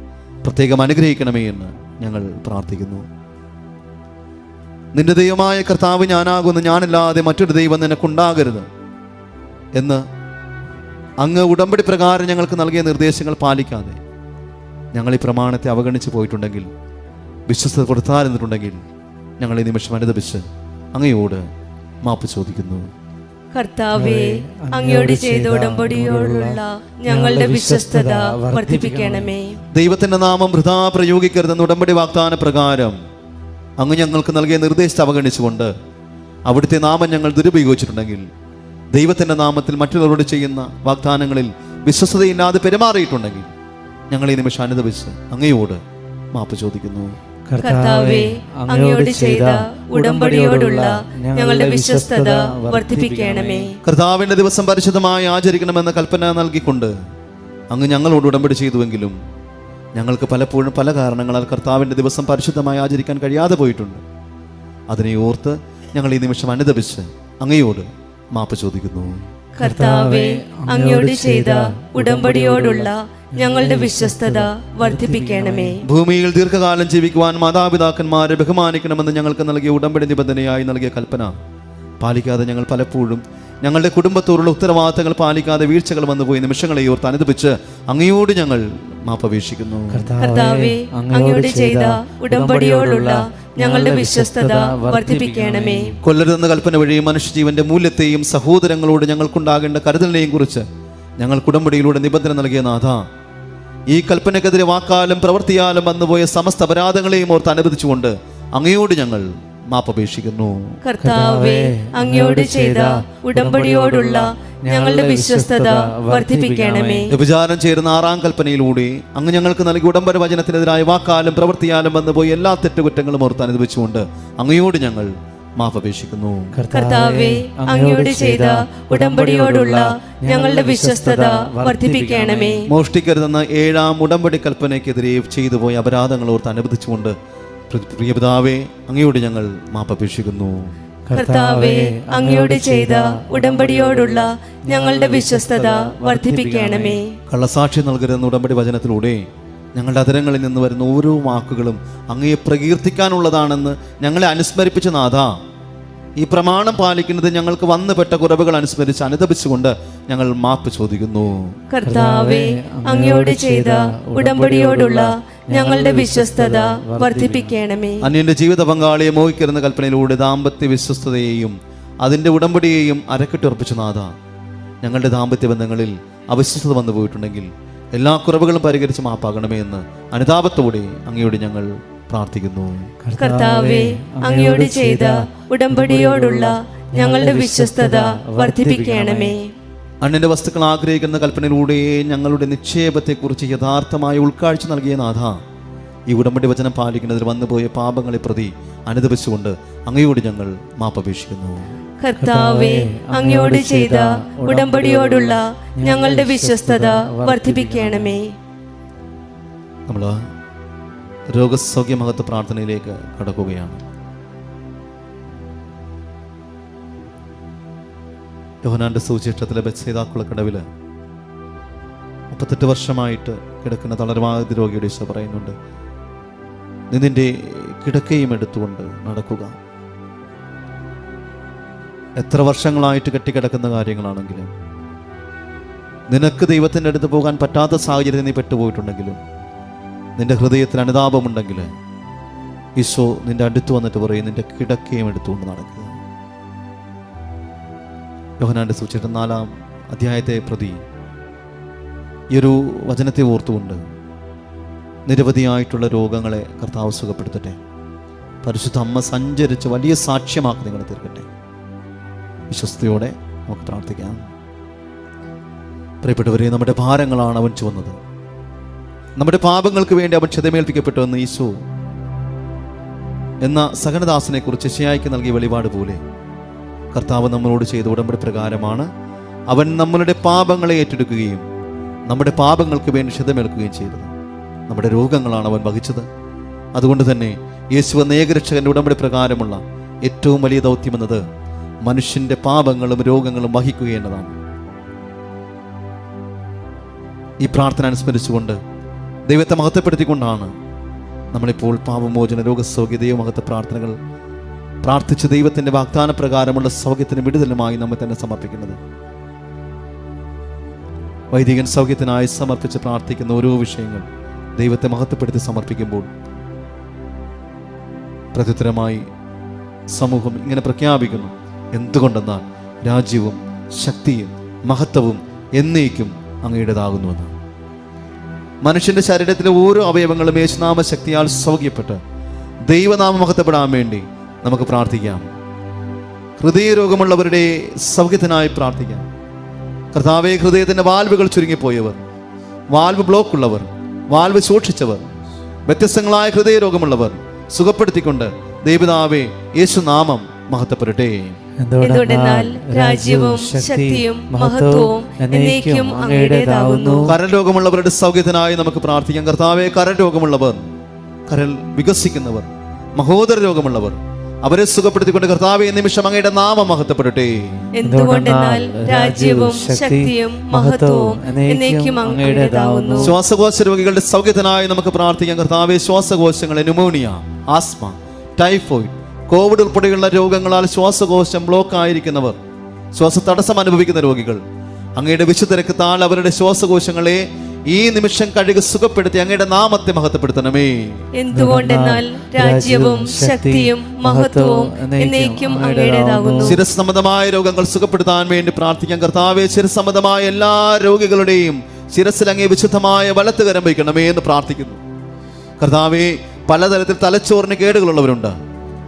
പ്രത്യേകം അനുഗ്രഹിക്കണമേ എന്ന് ഞങ്ങൾ പ്രാർത്ഥിക്കുന്നു. നിന്റെ ദൈവമായ കർത്താവ് ഞാനാകുന്നു, ഞാനില്ലാതെ മറ്റൊരു ദൈവം നിനക്കുണ്ടാകരുത് എന്ന് അങ്ങ് ഉടമ്പടി പ്രകാരം ഞങ്ങൾക്ക് നൽകിയ നിർദ്ദേശങ്ങൾ പാലിക്കാതെ ഞങ്ങൾ ഈ പ്രമാണത്തെ അവഗണിച്ച് പോയിട്ടുണ്ടെങ്കിൽ, വിശ്വസ്തത കൊടുത്തായിരുന്നിട്ടുണ്ടെങ്കിൽ ഞങ്ങൾ ഈ നിമിഷം അനുദപിച്ച് അങ്ങയോട് മാപ്പ് ചോദിക്കുന്നു. കർത്താവേ, അങ്ങയോട് ചെയ്ത ഉടമ്പടിയോടുള്ള ഞങ്ങളുടെ വിശ്വസ്തത വർദ്ധിപ്പിക്കണമേ. ദൈവത്തിന്റെ നാമം വൃഥാ പ്രയോഗിക്കരുതെന്ന് ഉടമ്പടി വാഗ്ദാന പ്രകാരം അങ്ങ് ഞങ്ങൾക്ക് നൽകിയ നിർദ്ദേശത്തെ അവഗണിച്ചുകൊണ്ട് അവിടുത്തെ നാമം ഞങ്ങൾ ദുരുപയോഗിച്ചിട്ടുണ്ടെങ്കിൽ, ദൈവത്തിന്റെ നാമത്തിൽ മറ്റുള്ളവരോട് ചെയ്യുന്ന വാഗ്ദാനങ്ങളിൽ വിശ്വസ്തതയില്ലാതെ പെരുമാറിയിട്ടുണ്ടെങ്കിൽ ഞങ്ങൾ ഈ നിമിഷം അനുദപിച്ച് അങ്ങയോട് മാപ്പ് ചോദിക്കുന്നു. കർത്താവേ, അങ്ങയോട് ചെയ്ത ഉടമ്പടിയോടുള്ള ഞങ്ങളുടെ വിശ്വസ്തത വർദ്ധിപ്പിക്കണമേ. കർത്താവിന്റെ ദിവസം പരിശുദ്ധമായി ആചരിക്കണമെന്ന കൽപ്പന നൽകിക്കൊണ്ട് അങ്ങ് ഞങ്ങളോട് ഉടമ്പടി ചെയ്തുവെങ്കിലും ഞങ്ങൾക്ക് പലപ്പോഴും പല കാരണങ്ങളാൽ കർത്താവിന്റെ ദിവസം പരിശുദ്ധമായി ആചരിക്കാൻ കഴിയാതെ പോയിട്ടുണ്ട്. അതിനെ ഓർത്ത് ഞങ്ങൾ ഈ നിമിഷം അനുദപിച്ച് അങ്ങയോട് മാപ്പ് ചോദിക്കുന്നു. കർത്താവേ, അങ്ങയോട് ചെയ്ത ഉടമ്പടിയോടുള്ള ഞങ്ങളുടെ വിശ്വസ്തത വർദ്ധിപ്പിക്കണമേ. ഭൂമിയിൽ ദീർഘകാലം ജീവിക്കുവാൻ മാതാപിതാക്കന്മാരെ ബഹുമാനിക്കണമെന്ന് ഞങ്ങൾക്ക് നൽകിയ ഉടമ്പടി നിബന്ധനയായി നൽകിയ കൽപ്പന പാലിക്കാതെ ഞങ്ങൾ പലപ്പോഴും ഞങ്ങളുടെ കുടുംബത്തോടുള്ള ഉത്തരവാദിത്തങ്ങൾ പാലിക്കാതെ വീഴ്ചകൾ വന്നുപോയി നിമിഷങ്ങളെ ഓർത്ത് അനുദപിച്ച് അങ്ങയോട് ഞങ്ങൾ മാപ്പപേക്ഷിക്കുന്നു. കർത്താവേ, അങ്ങയോട് ചെയ്ത ഉടമ്പടിയോടുള്ള ഞങ്ങളുടെ വിശ്വസ്തത വർദ്ധിപ്പിക്കണമേ. കൊല്ലരുതെന്ന കൽപ്പന വഴി മനുഷ്യജീവന്റെ മൂല്യത്തെയും സഹോദരങ്ങളോട് ഞങ്ങൾക്കുണ്ടാകേണ്ട കരുതലിനെയും കുറിച്ച് ഞങ്ങൾ ഉടമ്പടിയിലൂടെ നിബന്ധന നൽകിയ നാഥ, ഈ കൽപ്പനക്കെതിരെ വാക്കാലും പ്രവൃത്തിയാലും വന്നുപോയ സമസ്ത അപരാധങ്ങളെയും ഓർത്ത് അനുവദിച്ചുകൊണ്ട് അങ്ങയോട് ഞങ്ങൾ മാപ്പപേക്ഷിക്കുന്നു. കർത്താവേ, അങ്ങയോട് ചെയ്ത ഉടമ്പടിയോടുള്ള ഞങ്ങളുടെ വിശ്വസ്തത വർദ്ധിപ്പിക്കണമേ. വ്യഭിചാരം ചേരുന്ന 6-ാം കൽപ്പനയിലൂടെ അങ്ങ് ഞങ്ങൾക്ക് നൽകിയ ഉടമ്പടി വചനത്തിനെതിരായ വാക്കാലും പ്രവൃത്തിയാലും വന്നുപോയി എല്ലാ തെറ്റുകുറ്റങ്ങളും ഓർത്ത് അനുവദിച്ചുകൊണ്ട് അങ്ങയോട് ഞങ്ങൾ മാപ്പപേക്ഷിക്കുന്നു. കർത്താവേ, അങ്ങയോട് ചെയ്ത ഉടമ്പടിയോടുള്ള ഞങ്ങളുടെ വിശ്വസ്തത വർദ്ധിപ്പിക്കണമേ. മോഷ്ടിക്കരുതെന്ന 7-ാം ഉടമ്പടി കൽപ്പനയ്ക്കെതിരെ ചെയ്തു പോയ അപരാധങ്ങൾ ഓർത്ത് അനുവദിച്ചുകൊണ്ട് പ്രിയപിതാവേ അങ്ങയോട് ഞങ്ങൾ മാപ്പപേക്ഷിക്കുന്നു. കർത്താവേ, അങ്ങയോട് ചെയ്ത ഉടമ്പടിയോടുള്ള ഞങ്ങളുടെ വിശ്വസ്തത വർദ്ധിപ്പിക്കണമേ. കള്ളസാക്ഷി നൽകരുതെന്ന ഉടമ്പടി വചനത്തിലൂടെ ഞങ്ങളുടെ അധരങ്ങളിൽ നിന്ന് വരുന്ന ഓരോ വാക്കുകളും അങ്ങയെ പ്രകീർത്തിക്കാനുള്ളതാണെന്ന് ഞങ്ങളെ അനുസ്മരിപ്പിച്ച നാഥ, ഈ പ്രമാണം പാലിക്കുന്നത് ഞങ്ങൾക്ക് വന്നുപെട്ട കുറവുകൾ അനുസ്മരിച്ച് അനുദപിച്ചുകൊണ്ട് ഞങ്ങൾ മാപ്പ് ചോദിക്കുന്നു. കർത്താവേ, അങ്ങയോട് ചെയ്ത ഉടമ്പടിയോടുള്ള ഞങ്ങളുടെ വിശ്വസ്തത വർദ്ധിപ്പിക്കണമേ. അന്യന്റെ ജീവിത പങ്കാളിയെ മോഹിക്കരുന്ന കൽപ്പനയിലൂടെ ദാമ്പത്യ വിശ്വസ്തതയെയും അതിൻ്റെ ഉടമ്പടിയെയും അരക്കെട്ടുറപ്പിച്ച നാഥ, ഞങ്ങളുടെ ദാമ്പത്യ ബന്ധങ്ങളിൽ അവിശ്വസ്തത വന്നു പോയിട്ടുണ്ടെങ്കിൽ എല്ലാ കുറവുകളും പരിഹരിച്ച് മാപ്പാകണമേ എന്ന് അനുതാപത്തോടെ അങ്ങയോട് ഞങ്ങൾ പ്രാർത്ഥിക്കുന്നു. കർത്താവേ, അങ്ങയോട് ചെയ്ത ഉടമ്പടിയോടുള്ള ഞങ്ങളുടെ വിശ്വസ്തത വർദ്ധിപ്പിക്കണമേ. അന്യന്റെ വസ്തുക്കൾ ആഗ്രഹിക്കുന്ന കൽപ്പനയിലൂടെ ഞങ്ങളുടെ നിക്ഷേപത്തെക്കുറിച്ച് യഥാർത്ഥമായ ഉൾക്കാഴ്ച നൽകിയ നാഥ, ഈ ഉടമ്പടി വചനം പാലിക്കുന്നതിൽ വന്നുപോയ പാപങ്ങളെ പ്രതി അനുദപിച്ചുകൊണ്ട് അങ്ങയോട് ഞങ്ങൾ മാപ്പപേക്ഷിക്കുന്നു. കർത്താവേ, അങ്ങയോട് ചെയ്ത ഉടമ്പടിയോടുള്ള ഞങ്ങളുടെ വിശ്വസ്തത വർദ്ധിപ്പിക്കണമേ. നമ്മൾ രോഗസൗഖ്യമഹത്വ പ്രാർത്ഥനയിലേക്ക് കടക്കുകയാണ്. യോഹന്നാന്റെ സുവിശേഷത്തിലെ ബെത്സൈദാക്കുളക്കടവിൽ 38 വർഷമായിട്ട് കിടക്കുന്ന തളർവാദി രോഗിയുടെ ഈശോ പറയുന്നുണ്ട്, നീ നിന്റെ കിടക്കയും എടുത്തുകൊണ്ട് നടക്കുക. എത്ര വർഷങ്ങളായിട്ട് കെട്ടിക്കിടക്കുന്ന കാര്യങ്ങളാണെങ്കിലും, നിനക്ക് ദൈവത്തിൻ്റെ അടുത്ത് പോകാൻ പറ്റാത്ത സാഹചര്യത്തിൽ നീ പെട്ടുപോയിട്ടുണ്ടെങ്കിലും, നിന്റെ ഹൃദയത്തിൽ അനുതാപമുണ്ടെങ്കിൽ ഈശോ നിന്റെ അടുത്ത് വന്നിട്ട് പറയും, നിന്റെ കിടക്കയും എടുത്തുകൊണ്ട് നടക്കുക. യോഹന്നാന്റെ സുവിശേഷം 4-ാം അധ്യായത്തെ പ്രതി ഈ ഒരു വചനത്തെ ഓർത്തുകൊണ്ട് നിരവധിയായിട്ടുള്ള രോഗങ്ങളെ കർത്താവ് സുഖപ്പെടുത്തട്ടെ. പരിശുദ്ധ അമ്മ സഞ്ചരിച്ച് വലിയ സാക്ഷ്യമാക്കി നിങ്ങളെ തീർക്കട്ടെ. വിശ്വസ്തയോടെ നമുക്ക് പ്രാർത്ഥിക്കാം. പ്രിയപ്പെട്ടവരെ, നമ്മുടെ ഭാരങ്ങളാണ് അവൻ ചുവന്നത്. നമ്മുടെ പാപങ്ങൾക്ക് വേണ്ടി അവൻ ക്ഷതമേൽപ്പിക്കപ്പെട്ടു എന്ന് ഈശോ എന്ന സഹനദാസനെ കുറിച്ച് യശയ്യായ്ക്ക് നൽകിയ വെളിപാട് പോലെ കർത്താവ് നമ്മളോട് ചെയ്ത ഉടമ്പടി പ്രകാരമാണ് അവൻ നമ്മളുടെ പാപങ്ങളെ ഏറ്റെടുക്കുകയും നമ്മുടെ പാപങ്ങൾക്ക് വേണ്ടി ക്ഷതമേൽക്കുകയും ചെയ്തത്. നമ്മുടെ രോഗങ്ങളാണ് അവൻ വഹിച്ചത്. അതുകൊണ്ട് തന്നെ യേശു എന്ന ഏകരക്ഷകന്റെ ഉടമ്പടി പ്രകാരമുള്ള ഏറ്റവും വലിയ ദൗത്യമെന്നത് മനുഷ്യന്റെ പാപങ്ങളും രോഗങ്ങളും വഹിക്കുക എന്നതാണ്. ഈ പ്രാർത്ഥന അനുസ്മരിച്ചുകൊണ്ട് ദൈവത്തെ മഹത്വപ്പെടുത്തിക്കൊണ്ടാണ് നമ്മളിപ്പോൾ പാപമോചന രോഗസൗഖ്യ ദൈവമഹത്വ പ്രാർത്ഥനകൾ പ്രാർത്ഥിച്ച് ദൈവത്തിന്റെ വാഗ്ദാന പ്രകാരമുള്ള സൗഖ്യത്തിന് വിടുതലുമായി നമ്മെ തന്നെ സമർപ്പിക്കുന്നത്. വൈദികൻ സൗഖ്യത്തിനായി സമർപ്പിച്ച് പ്രാർത്ഥിക്കുന്ന ഓരോ വിഷയങ്ങൾ ദൈവത്തെ മഹത്വപ്പെടുത്തി സമർപ്പിക്കുമ്പോൾ പ്രത്യുത്തരമായി സമൂഹം ഇങ്ങനെ പ്രഖ്യാപിക്കുന്നു: എന്തുകൊണ്ടെന്നാൽ രാജ്യവും ശക്തിയും മഹത്വവും എന്നേക്കും അങ്ങയുടേതാകുന്നുവെന്ന്. മനുഷ്യന്റെ ശരീരത്തിലെ ഓരോ അവയവങ്ങളും യേശുനാമ ശക്തിയാൽ സൗഖ്യപ്പെട്ട് ദൈവനാമം മഹത്വപ്പെടാൻ വേണ്ടി നമുക്ക് പ്രാർത്ഥിക്കാം. ഹൃദയരോഗമുള്ളവരുടെ സൗഖ്യത്തിനായി പ്രാർത്ഥിക്കാം. കർത്താവേ, ഹൃദയത്തിന്റെ വാൽവുകൾ ചുരുങ്ങിപ്പോയവർ, വാൽവ് ബ്ലോക്ക് ഉള്ളവർ, വാൽവ് സൂക്ഷിച്ചവർ, വ്യത്യസ്തങ്ങളായ ഹൃദയരോഗമുള്ളവർ സുഖപ്പെടുത്തിക്കൊണ്ട് ദൈവപിതാവേ യേശുനാമം മഹത്വപ്പെടട്ടെ. എന്തുകൊണ്ടെന്നാൽ രാജ്യവും ശക്തിയും മഹത്വവും എന്നേക്കും അങ്ങയുടേതാകുന്നു. കരൾ രോഗമുള്ളവരുടെ സൗഖ്യത്തിനായി നമുക്ക് പ്രാർത്ഥിക്കാം. കർത്താവേ, കരൾ രോഗമുള്ളവർ, കരൾ വികസിക്കുന്നവർ, മഹോദര രോഗമുള്ളവർ, അവരെ സുഖപ്പെടുത്തിക്കൊണ്ട് കർത്താവേ നിമിഷം അങ്ങയുടെ നാമം മഹത്വപ്പെടട്ടെ. എന്തുകൊണ്ടെന്നാൽ രാജ്യവും ശക്തിയും മഹത്വവും എന്നേക്കും അങ്ങയുടേതാകുന്നു. ശ്വാസകോശ രോഗികളുടെ സൗഖ്യത്തിനായി നമുക്ക് പ്രാർത്ഥിക്കാം. കർത്താവേ, ശ്വാസകോശങ്ങളെ ന്യൂമോണിയ, ആസ്മ, ടൈഫോയിഡ്, കോവിഡ് ഉൾപ്പെടെയുള്ള രോഗങ്ങളാൽ ശ്വാസകോശം ബ്ലോക്ക് ആയിരിക്കുന്നവർ, ശ്വാസതടസ്സം അനുഭവിക്കുന്ന രോഗികൾ, അങ്ങയുടെ വിശുദ്ധ രക്തത്താൽ അവരുടെ ശ്വാസകോശങ്ങളെ ഈ നിമിഷം കഴുകി സുഖപ്പെടുത്തി അങ്ങയുടെ നാമത്തെ മഹത്വപ്പെടുത്തണമേ. എന്തുകൊണ്ടെന്നാൽ രാജ്യവും ശക്തിയും മഹത്വവും എന്നേക്കും അങ്ങയുടേതാകുന്നു. ശിരസ് സംബന്ധമായ രോഗങ്ങൾ സുഖപ്പെടുത്താൻ വേണ്ടി പ്രാർത്ഥിക്കാം. കർത്താവേ, ശിരസ് സംബന്ധമായ എല്ലാ രോഗികളുടെയും ശിരസിൽ അങ്ങേ വിശുദ്ധമായ വലത്തുകരം വയ്ക്കണമേ എന്ന് പ്രാർത്ഥിക്കുന്നു. കർത്താവേ, പലതരത്തിൽ തലച്ചോറിന് കേടുകളുള്ളവരുണ്ട്.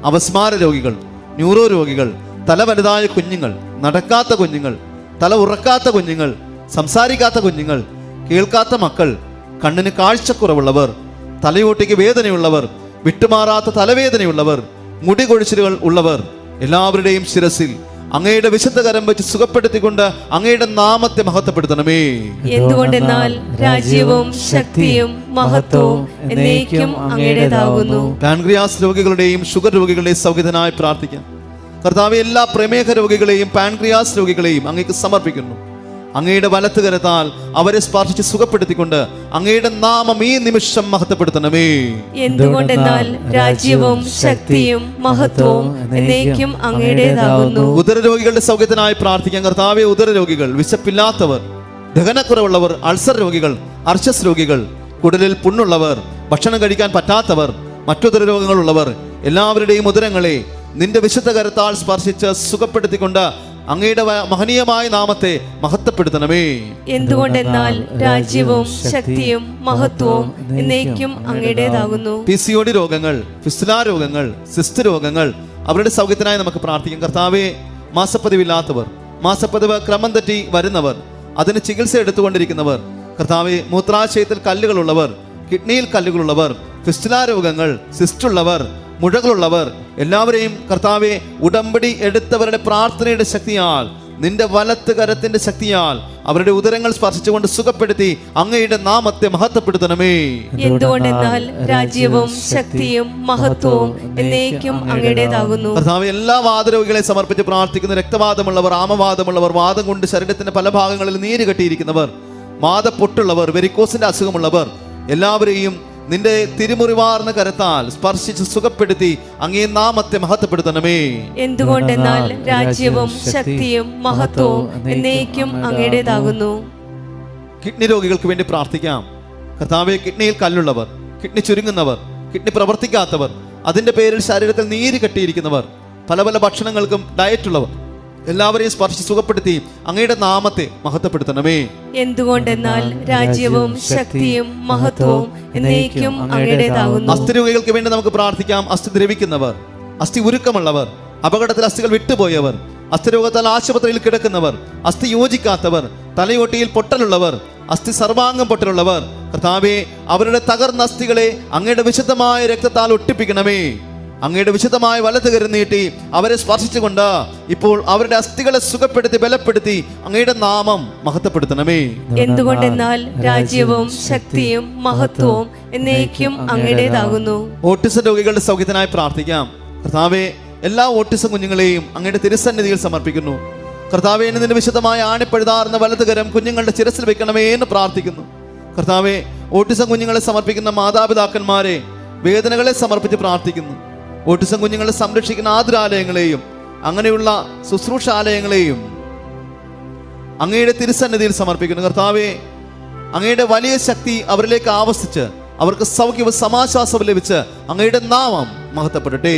അപസ്മാര രോഗികൾ, ന്യൂറോ രോഗികൾ, തല വലുതായ കുഞ്ഞുങ്ങൾ, നടക്കാത്ത കുഞ്ഞുങ്ങൾ, തല ഉറക്കാത്ത കുഞ്ഞുങ്ങൾ, സംസാരിക്കാത്ത കുഞ്ഞുങ്ങൾ, കേൾക്കാത്ത മക്കൾ, കണ്ണിന് കാഴ്ചക്കുറവുള്ളവർ, തലയോട്ടിക്ക് വേദനയുള്ളവർ, വിട്ടുമാറാത്ത തലവേദനയുള്ളവർ, മുടി കൊഴിച്ചിലുകൾ ഉള്ളവർ, എല്ലാവരുടെയും ശിരസിൽ അങ്ങയുടെ വിശുദ്ധ കരം വെച്ച് സുഖപ്പെടുത്തിക്കൊണ്ട് അങ്ങയുടെ നാമത്തെ മഹത്വപ്പെടുത്തണമേ. എന്തുകൊണ്ടെന്നാൽ രാജ്യവും ശക്തിയും മഹത്വവും എന്നേക്കും അങ്ങയുടേതാകുന്നു. പാൻക്രിയാസ് രോഗികളുടെയും ഷുഗർ രോഗികളുടെയും സൗഖ്യത്തിനായി പ്രാർത്ഥിക്കാം. കർത്താവേ, എല്ലാ പ്രമേഹ രോഗികളെയും പാൻക്രിയാസ് രോഗികളെയും അങ്ങേക്ക് സമർപ്പിക്കുന്നു. അങ്ങയുടെ വലത്തുകരത്താൽ അവരെ സ്പർശിച്ച് സുഖപ്പെടുത്തിക്കൊണ്ട് അങ്ങയുടെ നാമം ഈ നിമിഷം മഹത്വപ്പെടുത്തണമേ. എന്തുകൊണ്ടെന്നാൽ രാജ്യവും ശക്തിയും മഹത്വവും എന്നേക്കും അങ്ങയുടേതാകുന്നു. ഉദരരോഗികളുടെ സൗഖ്യത്തിനായി പ്രാർത്ഥിക്കാം. കർത്താവേ, ഉദരരോഗികൾ, വിശപ്പില്ലാത്തവർ, ദഹനക്കുറവുള്ളവർ, അൾസർ രോഗികൾ, അർശസ് രോഗികൾ, കുടലിൽ പുണ്ണുള്ളവർ, ഭക്ഷണം കഴിക്കാൻ പറ്റാത്തവർ, മറ്റുദര രോഗങ്ങളുള്ളവർ, എല്ലാവരുടെയും ഉദരങ്ങളെ നിന്റെ വിശുദ്ധ കരത്താൽ സ്പർശിച്ച് സുഖപ്പെടുത്തിക്കൊണ്ട് അങ്ങയുടെ മഹനീയമായ നാമത്തെ മഹത്വപ്പെടുത്തണമേ. എന്തുകൊണ്ടെന്നാൽ രാജ്യവും ശക്തിയും മഹത്വവും എന്നേക്കും അങ്ങയുടേതാകുന്നു. PCOD രോഗങ്ങൾ, ഫിസ്റ്റുല രോഗങ്ങൾ, സിസ്റ്റ് രോഗങ്ങൾ, അവരുടെ സൗഖ്യത്തിനായി നമുക്ക് പ്രാർത്ഥിക്കാം. കർത്താവേ, മാസപ്പതിവില്ലാത്തവർ, മാസപ്പതിവ് ക്രമം തെറ്റി വരുന്നവർ, അതിന് ചികിത്സ എടുത്തുകൊണ്ടിരിക്കുന്നവർ, കർത്താവേ, മൂത്രാശയത്തിൽ കല്ലുകളുള്ളവർ, കിഡ്നിയിൽ കല്ലുകളുള്ളവർ, ഫിസ്റ്റുല രോഗങ്ങൾ, സിസ്റ്റുള്ളവർ, മുഴകളുള്ളവർ, എല്ലാവരെയും കർത്താവെ ഉടമ്പടി എടുത്തവരുടെ പ്രാർത്ഥനയുടെ ശക്തിയാൽ, നിന്റെ വലത്ത് കരത്തിന്റെ ശക്തിയാൽ അവരുടെ ഉദരങ്ങൾ സ്പർശിച്ചുകൊണ്ട് സുഖപ്പെടുത്തി അങ്ങയുടെ നാമത്തെ മഹത്വപ്പെടുത്തണമേ. എന്തുകൊണ്ടെന്നാൽ രാജ്യവും ശക്തിയും മഹത്വവും എന്നേക്കും അങ്ങയുടേതാകുന്നു. കർത്താവെ, എല്ലാ വാതരോഗികളെ സമർപ്പിച്ച് പ്രാർത്ഥിക്കുന്ന രക്തവാദമുള്ളവർ, ആമവാദമുള്ളവർ, വാദം കൊണ്ട് ശരീരത്തിന്റെ പല ഭാഗങ്ങളിൽ നീര് കെട്ടിയിരിക്കുന്നവർ, വാദപ്പൊട്ടുള്ളവർ, വെരിക്കോസിന്റെ അസുഖമുള്ളവർ, എല്ലാവരെയും നിന്റെ തിരുമുറിവാർന്ന കരത്താൽ സ്പർശിച്ച് സുഖപ്പെടുത്തി അങ്ങേ നാമത്തെ മഹത്വപ്പെടുത്തണമേ. എന്തുകൊണ്ടെന്നാൽ രാജ്യവും ശക്തിയും മഹത്വവും എന്നേക്കും അങ്ങയുടേതാകുന്നു. കിഡ്നി രോഗികൾക്ക് വേണ്ടി പ്രാർത്ഥിക്കാം. കർത്താവേ, കിഡ്നിയിൽ കല്ലുള്ളവർ, കിഡ്നി ചുരുങ്ങുന്നവർ, കിഡ്നി പ്രവർത്തിക്കാത്തവർ, അതിന്റെ പേരിൽ ശരീരത്തിൽ നീര് കെട്ടിയിരിക്കുന്നവർ, പല പല ഭക്ഷണങ്ങൾക്കും ഡയറ്റുള്ളവർ, എല്ലാവരെയും സ്പർശിച്ച് സുഖപ്പെടുത്തി അങ്ങയുടെ നാമത്തെ മഹത്വപ്പെടുത്തണമേ. എന്തുകൊണ്ടെന്നാൽ രാജ്യവും ശക്തിയും മഹത്വവും എന്നേക്കും അങ്ങയുടേതാകുന്നു. അസ്ഥി രോഗികൾക്ക് വേണ്ടി നമുക്ക് പ്രാർത്ഥിക്കാം. അസ്ഥി ദ്രവിക്കുന്നവർ, അസ്ഥി ഉരുക്കമുള്ളവർ, അപകടത്തിൽ അസ്ഥികൾ വിട്ടുപോയവർ, അസ്ഥിരോഗത്താൽ ആശുപത്രിയിൽ കിടക്കുന്നവർ, അസ്ഥി യോജിക്കാത്തവർ, തലയോട്ടിയിൽ പൊട്ടലുള്ളവർ, അസ്ഥി സർവാംഗം പൊട്ടലുള്ളവർ, കർത്താവേ, അവരുടെ തകർന്ന അസ്ഥികളെ അങ്ങയുടെ വിശുദ്ധമായ രക്തത്താൽ ഒട്ടിപ്പിക്കണമേ. അങ്ങയുടെ വിശുദ്ധമായ വലതുകരം നീട്ടി അവരെ സ്പർശിച്ചുകൊണ്ട് ഇപ്പോൾ അവരുടെ അസ്ഥികളെ സുഖപ്പെടുത്തി ബലപ്പെടുത്തി അങ്ങയുടെ നാമം മഹത്വപ്പെടുത്തണമേ. എന്തുകൊണ്ടെന്നാൽ രാജ്യവും ശക്തിയും മഹത്വവും എന്നേക്കും അങ്ങയുടേതാകുന്നു. ഓട്ടിസം രോഗികളുടെ സൗഖ്യത്തിനായി പ്രാർത്ഥിക്കാം. കർത്താവെ, എല്ലാ ഓട്ടിസം കുഞ്ഞുങ്ങളെയും അങ്ങയുടെ തിരുസന്നിധിയിൽ സമർപ്പിക്കുന്നു. കർത്താവെ, നിന്റെ വിശുദ്ധമായ ആണിപ്പഴുതാർന്ന വലതുകരം കുഞ്ഞുങ്ങളുടെ ശിരസിൽ വെക്കണമേ എന്ന് പ്രാർത്ഥിക്കുന്നു. കർത്താവെ, ഓട്ടിസം കുഞ്ഞുങ്ങളെ സമർപ്പിക്കുന്ന മാതാപിതാക്കന്മാരെ വേദനകളെ സമർപ്പിച്ച് പ്രാർത്ഥിക്കുന്നു. ഓട്ടിസം കുഞ്ഞുങ്ങളെ സംരക്ഷിക്കുന്ന ആതുരാലയങ്ങളെയും അങ്ങനെയുള്ള ശുശ്രൂഷാലയങ്ങളെയും അങ്ങയുടെ തിരുസന്നിധിയിൽ സമർപ്പിക്കുന്നു. കർത്താവെ, അങ്ങയുടെ വലിയ ശക്തി അവരിലേക്ക് ആവസിച്ച് അവർക്ക് സൗഖ്യവും സമാശ്വാസവും ലഭിച്ച് അങ്ങയുടെ നാമം മഹത്വപ്പെടട്ടെ.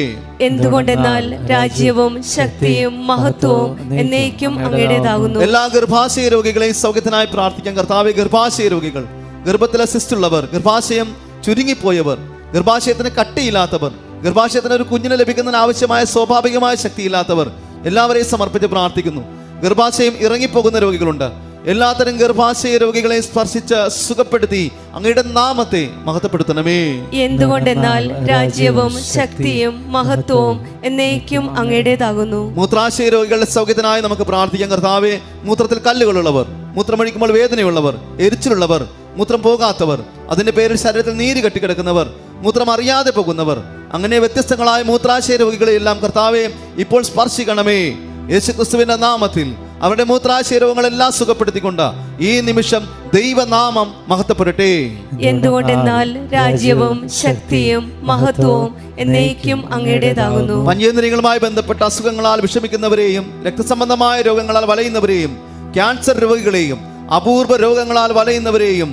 എന്തുകൊണ്ടെന്നാൽ രാജ്യവും ശക്തിയും മഹത്വവും എന്നേക്കും അങ്ങയുടേതാകുന്നു. എല്ലാ ഗർഭാശയ രോഗികളെയും സൗഖ്യത്തിനായി പ്രാർത്ഥിക്കാം. കർത്താവെ, ഗർഭാശയ രോഗികൾ, ഗർഭത്തിലെ സിസ്റ്റുള്ളവർ, ഗർഭാശയം ചുരുങ്ങിപ്പോയവർ, ഗർഭാശയത്തിന് കട്ടിയില്ലാത്തവർ, ഗർഭാശയത്തിന് ഒരു കുഞ്ഞിനെ ലഭിക്കുന്നതിന് ആവശ്യമായ സ്വാഭാവികമായ ശക്തിയില്ലാത്തവർ എല്ലാവരെയും സമർപ്പിച്ച് പ്രാർത്ഥിക്കുന്നു. ഗർഭാശയം ഇറങ്ങിപ്പോകുന്ന രോഗികളുണ്ട്. എല്ലാത്തരം ഗർഭാശയ രോഗികളെ സ്പർശിച്ച് സുഖപ്പെടുത്തി അങ്ങയുടെ നാമത്തെ മഹത്വപ്പെടുത്തണമേ. എന്തുകൊണ്ടെന്നാൽ രാജ്യവും ശക്തിയും മഹത്വവും എന്നേക്കും അങ്ങയുടേതാകുന്നു. മൂത്രാശയ രോഗികളുടെ സൗഖ്യത്തിനായി നമുക്ക് പ്രാർത്ഥിക്കാം. കർത്താവെ, മൂത്രത്തിൽ കല്ലുകളുള്ളവർ, മൂത്രമൊഴിക്കുമ്പോൾ വേദനയുള്ളവർ, എരിച്ചിലുള്ളവർ, മൂത്രം പോകാത്തവർ, അതിന്റെ പേരിൽ ശരീരത്തിൽ നീര് കെട്ടിക്കിടക്കുന്നവർ, മൂത്രം അറിയാതെ പോകുന്നവർ, അങ്ങനെ വ്യത്യസ്തങ്ങളായ മൂത്രാശയ രോഗികളെ എല്ലാം കർത്താവെ ഇപ്പോൾ സ്പർശിക്കണമേ. യേശുക്രിസ്തുവിന്റെ നാമത്തിൽ അവരുടെ മൂത്രാശയ രോഗങ്ങളെല്ലാം സുഖപ്പെടുത്തിക്കൊണ്ട് ഈ നിമിഷം ദൈവനാമം മഹത്വപ്പെടട്ടെ. എന്തുകൊണ്ടെന്നാൽ രാജ്യവും ശക്തിയും മഹത്വവും എന്നേക്കും അങ്ങയുടേതാകുന്നു. പഞ്ചേന്ദ്രിയങ്ങളുമായി ബന്ധപ്പെട്ട അസുഖങ്ങളാൽ വിഷമിക്കുന്നവരെയും രക്തസംബന്ധമായ രോഗങ്ങളാൽ വലയുന്നവരെയും ക്യാൻസർ രോഗികളെയും അപൂർവ രോഗങ്ങളാൽ വലയുന്നവരെയും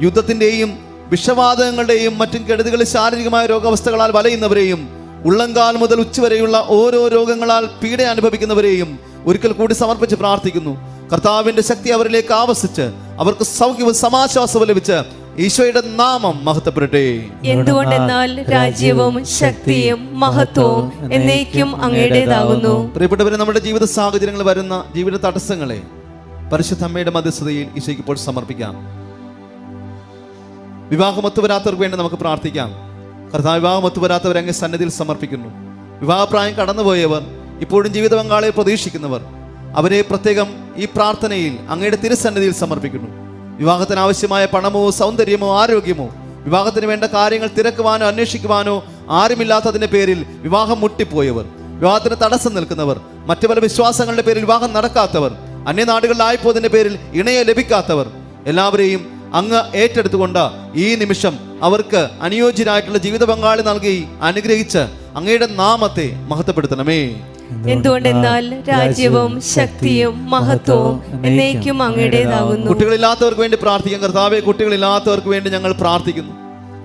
യുദ്ധത്തിന്റെയും വിഷവാതകങ്ങളുടെയും മറ്റും കെടുതികളിൽ ശാരീരികമായ രോഗാവസ്ഥകളാൽ വലയുന്നവരെയും ഉള്ളങ്കാൽ മുതൽ ഉച്ചവരെയുള്ള ഓരോ രോഗങ്ങളാൽ പീഡ അനുഭവിക്കുന്നവരെയും ഒരിക്കൽ കൂടി സമർപ്പിച്ച് പ്രാർത്ഥിക്കുന്നു. കർത്താവിന്റെ ശക്തി അവരിലേക്ക് ആവസിച്ച് അവർക്ക് സൗഖ്യവും സമാശ്വാസവും ലഭിച്ച് ഈശോയുടെ നാമം മഹത്വപ്പെടട്ടെ. എന്തുകൊണ്ടെന്നാൽ രാജ്യവും ശക്തിയും മഹത്വവും എന്നേക്കും അങ്ങയുടേതാകുന്നു. പ്രിയപ്പെട്ടവരെ, നമ്മുടെ ജീവിത സാഹചര്യങ്ങൾ വരുന്ന ജീവിത തടസ്സങ്ങളെ പരിശുദ്ധ അമ്മയുടെ മധ്യസ്ഥതയിൽ ഈശോയ്ക്ക് ഇപ്പോൾ സമർപ്പിക്കാം. വിവാഹമൊത്തു വരാത്തവർക്ക് വേണ്ടി നമുക്ക് പ്രാർത്ഥിക്കാം. കർത്താവ്, വിവാഹമൊത്തു വരാത്തവരെ അങ്ങ് സന്നിധിയിൽ സമർപ്പിക്കുന്നു. വിവാഹപ്രായം കടന്നുപോയവർ, ഇപ്പോഴും ജീവിത പങ്കാളിയെ പ്രതീക്ഷിക്കുന്നവർ, അവരെ പ്രത്യേകം ഈ പ്രാർത്ഥനയിൽ അങ്ങയുടെ തിരുസന്നിധിയിൽ സമർപ്പിക്കുന്നു. വിവാഹത്തിന് ആവശ്യമായ പണമോ സൗന്ദര്യമോ ആരോഗ്യമോ വിവാഹത്തിന് വേണ്ട കാര്യങ്ങൾ തിരക്കുവാനോ അന്വേഷിക്കുവാനോ ആരുമില്ലാത്തതിന്റെ പേരിൽ വിവാഹം മുട്ടിപ്പോയവർ, വിവാഹത്തിന് തടസ്സം നിൽക്കുന്നവർ, മറ്റു പല വിശ്വാസങ്ങളുടെ പേരിൽ വിവാഹം നടക്കാത്തവർ, അന്യനാടുകളിലായിപ്പോയതിന്റെ പേരിൽ ഇണയെ ലഭിക്കാത്തവർ എല്ലാവരെയും അങ്ങ് ഏറ്റെടുത്തുകൊണ്ട് ഈ നിമിഷം അവർക്ക് അനുയോജ്യരായിട്ടുള്ള ജീവിത പങ്കാളി നൽകി അനുഗ്രഹിച്ച് അങ്ങയുടെ നാമത്തെ മഹത്വപ്പെടുത്തണമേ. എന്തുകൊണ്ടെന്നാൽ രാജ്യവും ശക്തിയും മഹത്വവും എന്നേക്കും അങ്ങയുടേതാകുന്നു. കുട്ടികളില്ലാത്തവർക്ക് വേണ്ടി പ്രാർത്ഥിക്കാം. കർത്താവെ, കുട്ടികളില്ലാത്തവർക്ക് വേണ്ടി ഞങ്ങൾ പ്രാർത്ഥിക്കുന്നു.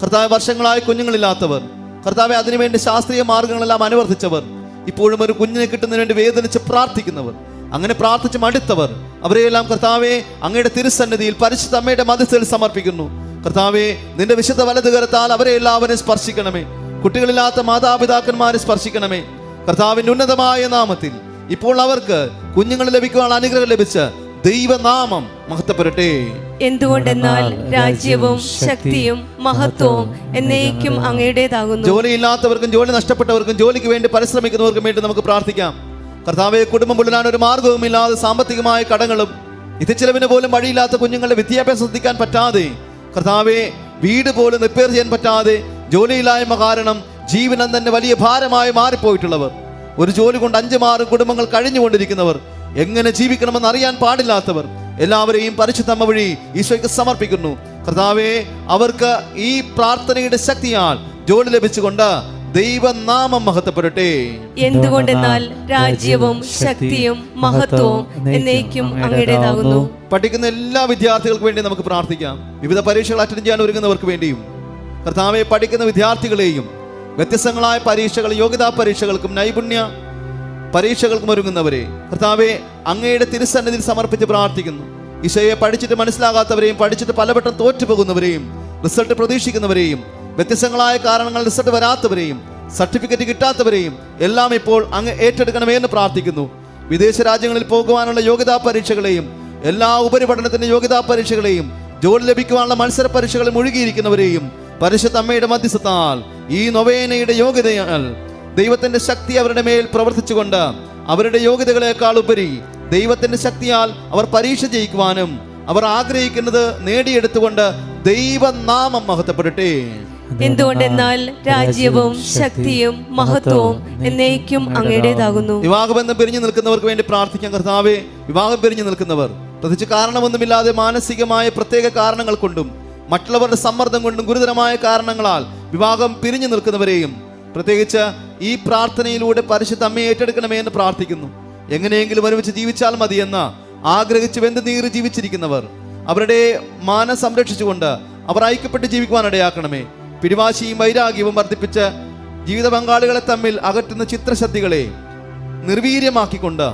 കർത്താവെ, വർഷങ്ങളായി കുഞ്ഞുങ്ങളില്ലാത്തവർ, കർത്താവെ, അതിനുവേണ്ടി ശാസ്ത്രീയ മാർഗങ്ങളെല്ലാം അനുവർത്തിച്ചവർ, ഇപ്പോഴും ഒരു കുഞ്ഞിനെ കിട്ടുന്നതിന് വേണ്ടി വേദനിച്ച് പ്രാർത്ഥിക്കുന്നവർ, അങ്ങനെ പ്രാർത്ഥിച്ച് മടുത്തവർ, അവരെയെല്ലാം കർത്താവെ അങ്ങയുടെ തിരുസന്നിധിയിൽ പരിശുദ്ധ അമ്മയുടെ മധ്യസ്ഥതയിൽ സമർപ്പിക്കുന്നു. കർത്താവെ, നിന്റെ വിശുദ്ധ വലതുകരത്താൽ അവരെ എല്ലാവരെയും സ്പർശിക്കണമേ. കുട്ടികളില്ലാത്ത മാതാപിതാക്കന്മാരെ സ്പർശിക്കണമേ. കർത്താവിന്റെ ഉന്നതമായ നാമത്തിൽ ഇപ്പോൾ അവർക്ക് കുഞ്ഞുങ്ങൾ ലഭിക്കുവാനുള്ള അനുഗ്രഹം ലഭിച്ച് ദൈവനാമം മഹത്വപ്പെടട്ടെ. എന്തുകൊണ്ടെന്നാൽ രാജ്യവും ശക്തിയും മഹത്വവും എന്നേക്കും അങ്ങയുടേതാകുന്നു. ജോലിയില്ലാത്തവർക്കും ജോലി നഷ്ടപ്പെട്ടവർക്കും ജോലിക്ക് വേണ്ടി പരിശ്രമിക്കുന്നവർക്കും വേണ്ടി നമുക്ക് പ്രാർത്ഥിക്കാം. കർത്താവെ, കുടുംബം പുലരാൻ ഒരു മാർഗവും ഇല്ലാതെ സാമ്പത്തികമായ കടങ്ങളും നിത്യച്ചെലവിന് പോലും വഴിയില്ലാത്ത കുഞ്ഞുങ്ങളുടെ വിദ്യാഭ്യാസം ശ്രദ്ധിക്കാൻ പറ്റാതെ, കർത്താവെ, വീട് പോലും റിപ്പയർ ചെയ്യാൻ പറ്റാതെ ജോലിയില്ലായ്മ കാരണം ജീവിതം തന്നെ വലിയ ഭാരമായി മാറിപ്പോയിട്ടുള്ളവർ, ഒരു ജോലി കൊണ്ട് 5-6 കുടുംബങ്ങൾ കഴിഞ്ഞുകൊണ്ടിരിക്കുന്നവർ, എങ്ങനെ ജീവിക്കണമെന്ന് അറിയാൻ പാടില്ലാത്തവർ എല്ലാവരെയും പരിശുദ്ധ അമ്മ വഴി ഈശോയ്ക്ക് സമർപ്പിക്കുന്നു. കർത്താവെ, അവർക്ക് ഈ പ്രാർത്ഥനയുടെ ശക്തിയാൽ ജോലി ലഭിച്ചുകൊണ്ട് ദൈവനാമം മഹത്വപ്പെടട്ടെ. എന്തുകൊണ്ടെന്നാൽ രാജ്യവും ശക്തിയും മഹത്വവും എന്നേക്കും അങ്ങയുടേതാകുന്നു. പഠിക്കുന്ന എല്ലാ വിദ്യാർത്ഥികൾക്ക് വേണ്ടി നമുക്ക് പ്രാർത്ഥിക്കാം. വിവിധ പരീക്ഷകൾ അറ്റൻഡ് ചെയ്യാൻ ഒരുങ്ങുന്നവർക്ക് വേണ്ടിയും, കർത്താവെ, പഠിക്കുന്ന വിദ്യാർത്ഥികളെയും വ്യത്യസ്തങ്ങളായ പരീക്ഷകൾ, യോഗ്യതാ പരീക്ഷകൾക്കും നൈപുണ്യ പരീക്ഷകൾക്കും ഒരുങ്ങുന്നവരെ കർത്താവെ അങ്ങയുടെ തിരുസന്നിധിയിൽ സമർപ്പിച്ച് പ്രാർത്ഥിക്കുന്നു. ഈശോയെ പഠിച്ചിട്ട് മനസ്സിലാകാത്തവരെയും പഠിച്ചിട്ട് പലവട്ടം തോറ്റുപോകുന്നവരെയും റിസൾട്ട് പ്രതീക്ഷിക്കുന്നവരെയും വ്യത്യസ്തങ്ങളായ കാരണങ്ങൾ റിസൾട്ട് വരാത്തവരെയും സർട്ടിഫിക്കറ്റ് കിട്ടാത്തവരെയും എല്ലാം ഇപ്പോൾ അങ്ങ് ഏറ്റെടുക്കണമേ എന്ന് പ്രാർത്ഥിക്കുന്നു. വിദേശ രാജ്യങ്ങളിൽ പോകുവാനുള്ള യോഗ്യതാ പരീക്ഷകളെയും എല്ലാ ഉപരിപഠനത്തിന്റെ യോഗ്യതാ പരീക്ഷകളെയും ജോലി ലഭിക്കുവാനുള്ള മത്സര പരീക്ഷകളിൽ മുഴുകിയിരിക്കുന്നവരെയും പരിശുദ്ധ അമ്മയുടെ മധ്യസ്ഥത്താൽ ഈ നൊവേനയുടെ യോഗ്യതയാൽ ദൈവത്തിന്റെ ശക്തി അവരുടെ മേൽ പ്രവർത്തിച്ചുകൊണ്ട് അവരുടെ യോഗ്യതകളെക്കാൾ ഉപരി ദൈവത്തിന്റെ ശക്തിയാൽ അവർ പരീക്ഷ ജയിക്കുവാനും അവർ ആഗ്രഹിക്കുന്നത് നേടിയെടുത്തുകൊണ്ട് ദൈവനാമം മഹത്വപ്പെടട്ടെ. എന്തുകൊണ്ടെന്നാൽ രാജ്യവും ശക്തിയും മഹത്വവും എന്നേക്കും അങ്ങയുടേതാകുന്നു. വിവാഹബന്ധം പിരിഞ്ഞു നിൽക്കുന്നവർക്ക് വേണ്ടി പ്രാർത്ഥിക്കാം. കർത്താവേ, വിവാഹം പിരിഞ്ഞു നിൽക്കുന്നവർ പ്രത്യേകിച്ച് കാരണമൊന്നുമില്ലാതെ മാനസികമായ പ്രത്യേക കാരണങ്ങൾ കൊണ്ടും മറ്റുള്ളവരുടെ സമ്മർദ്ദം കൊണ്ടും ഗുരുതരമായ കാരണങ്ങളാൽ വിവാഹം പിരിഞ്ഞു നിൽക്കുന്നവരെയും പ്രത്യേകിച്ച് ഈ പ്രാർത്ഥനയിലൂടെ പരിശുദ്ധ അമ്മയെ ഏറ്റെടുക്കണമേ എന്ന് പ്രാർത്ഥിക്കുന്നു. എങ്ങനെയെങ്കിലും ഒരുമിച്ച് ജീവിച്ചാൽ മതിയെന്ന് ആഗ്രഹിച്ച് വെന്തുനീറി ജീവിച്ചിരിക്കുന്നവർ അവരുടെ മാനം സംരക്ഷിച്ചുകൊണ്ട് അവർ ഐക്യപ്പെട്ട് ജീവിക്കുവാനിടയാക്കണമേ. പിടിവാശിയും വൈരാഗ്യവും വർദ്ധിപ്പിച്ച് ജീവിത പങ്കാളികളെ തമ്മിൽ അകറ്റുന്ന ചിത്രശക്തികളെ നിർവീര്യമാക്കിക്കൊണ്ട്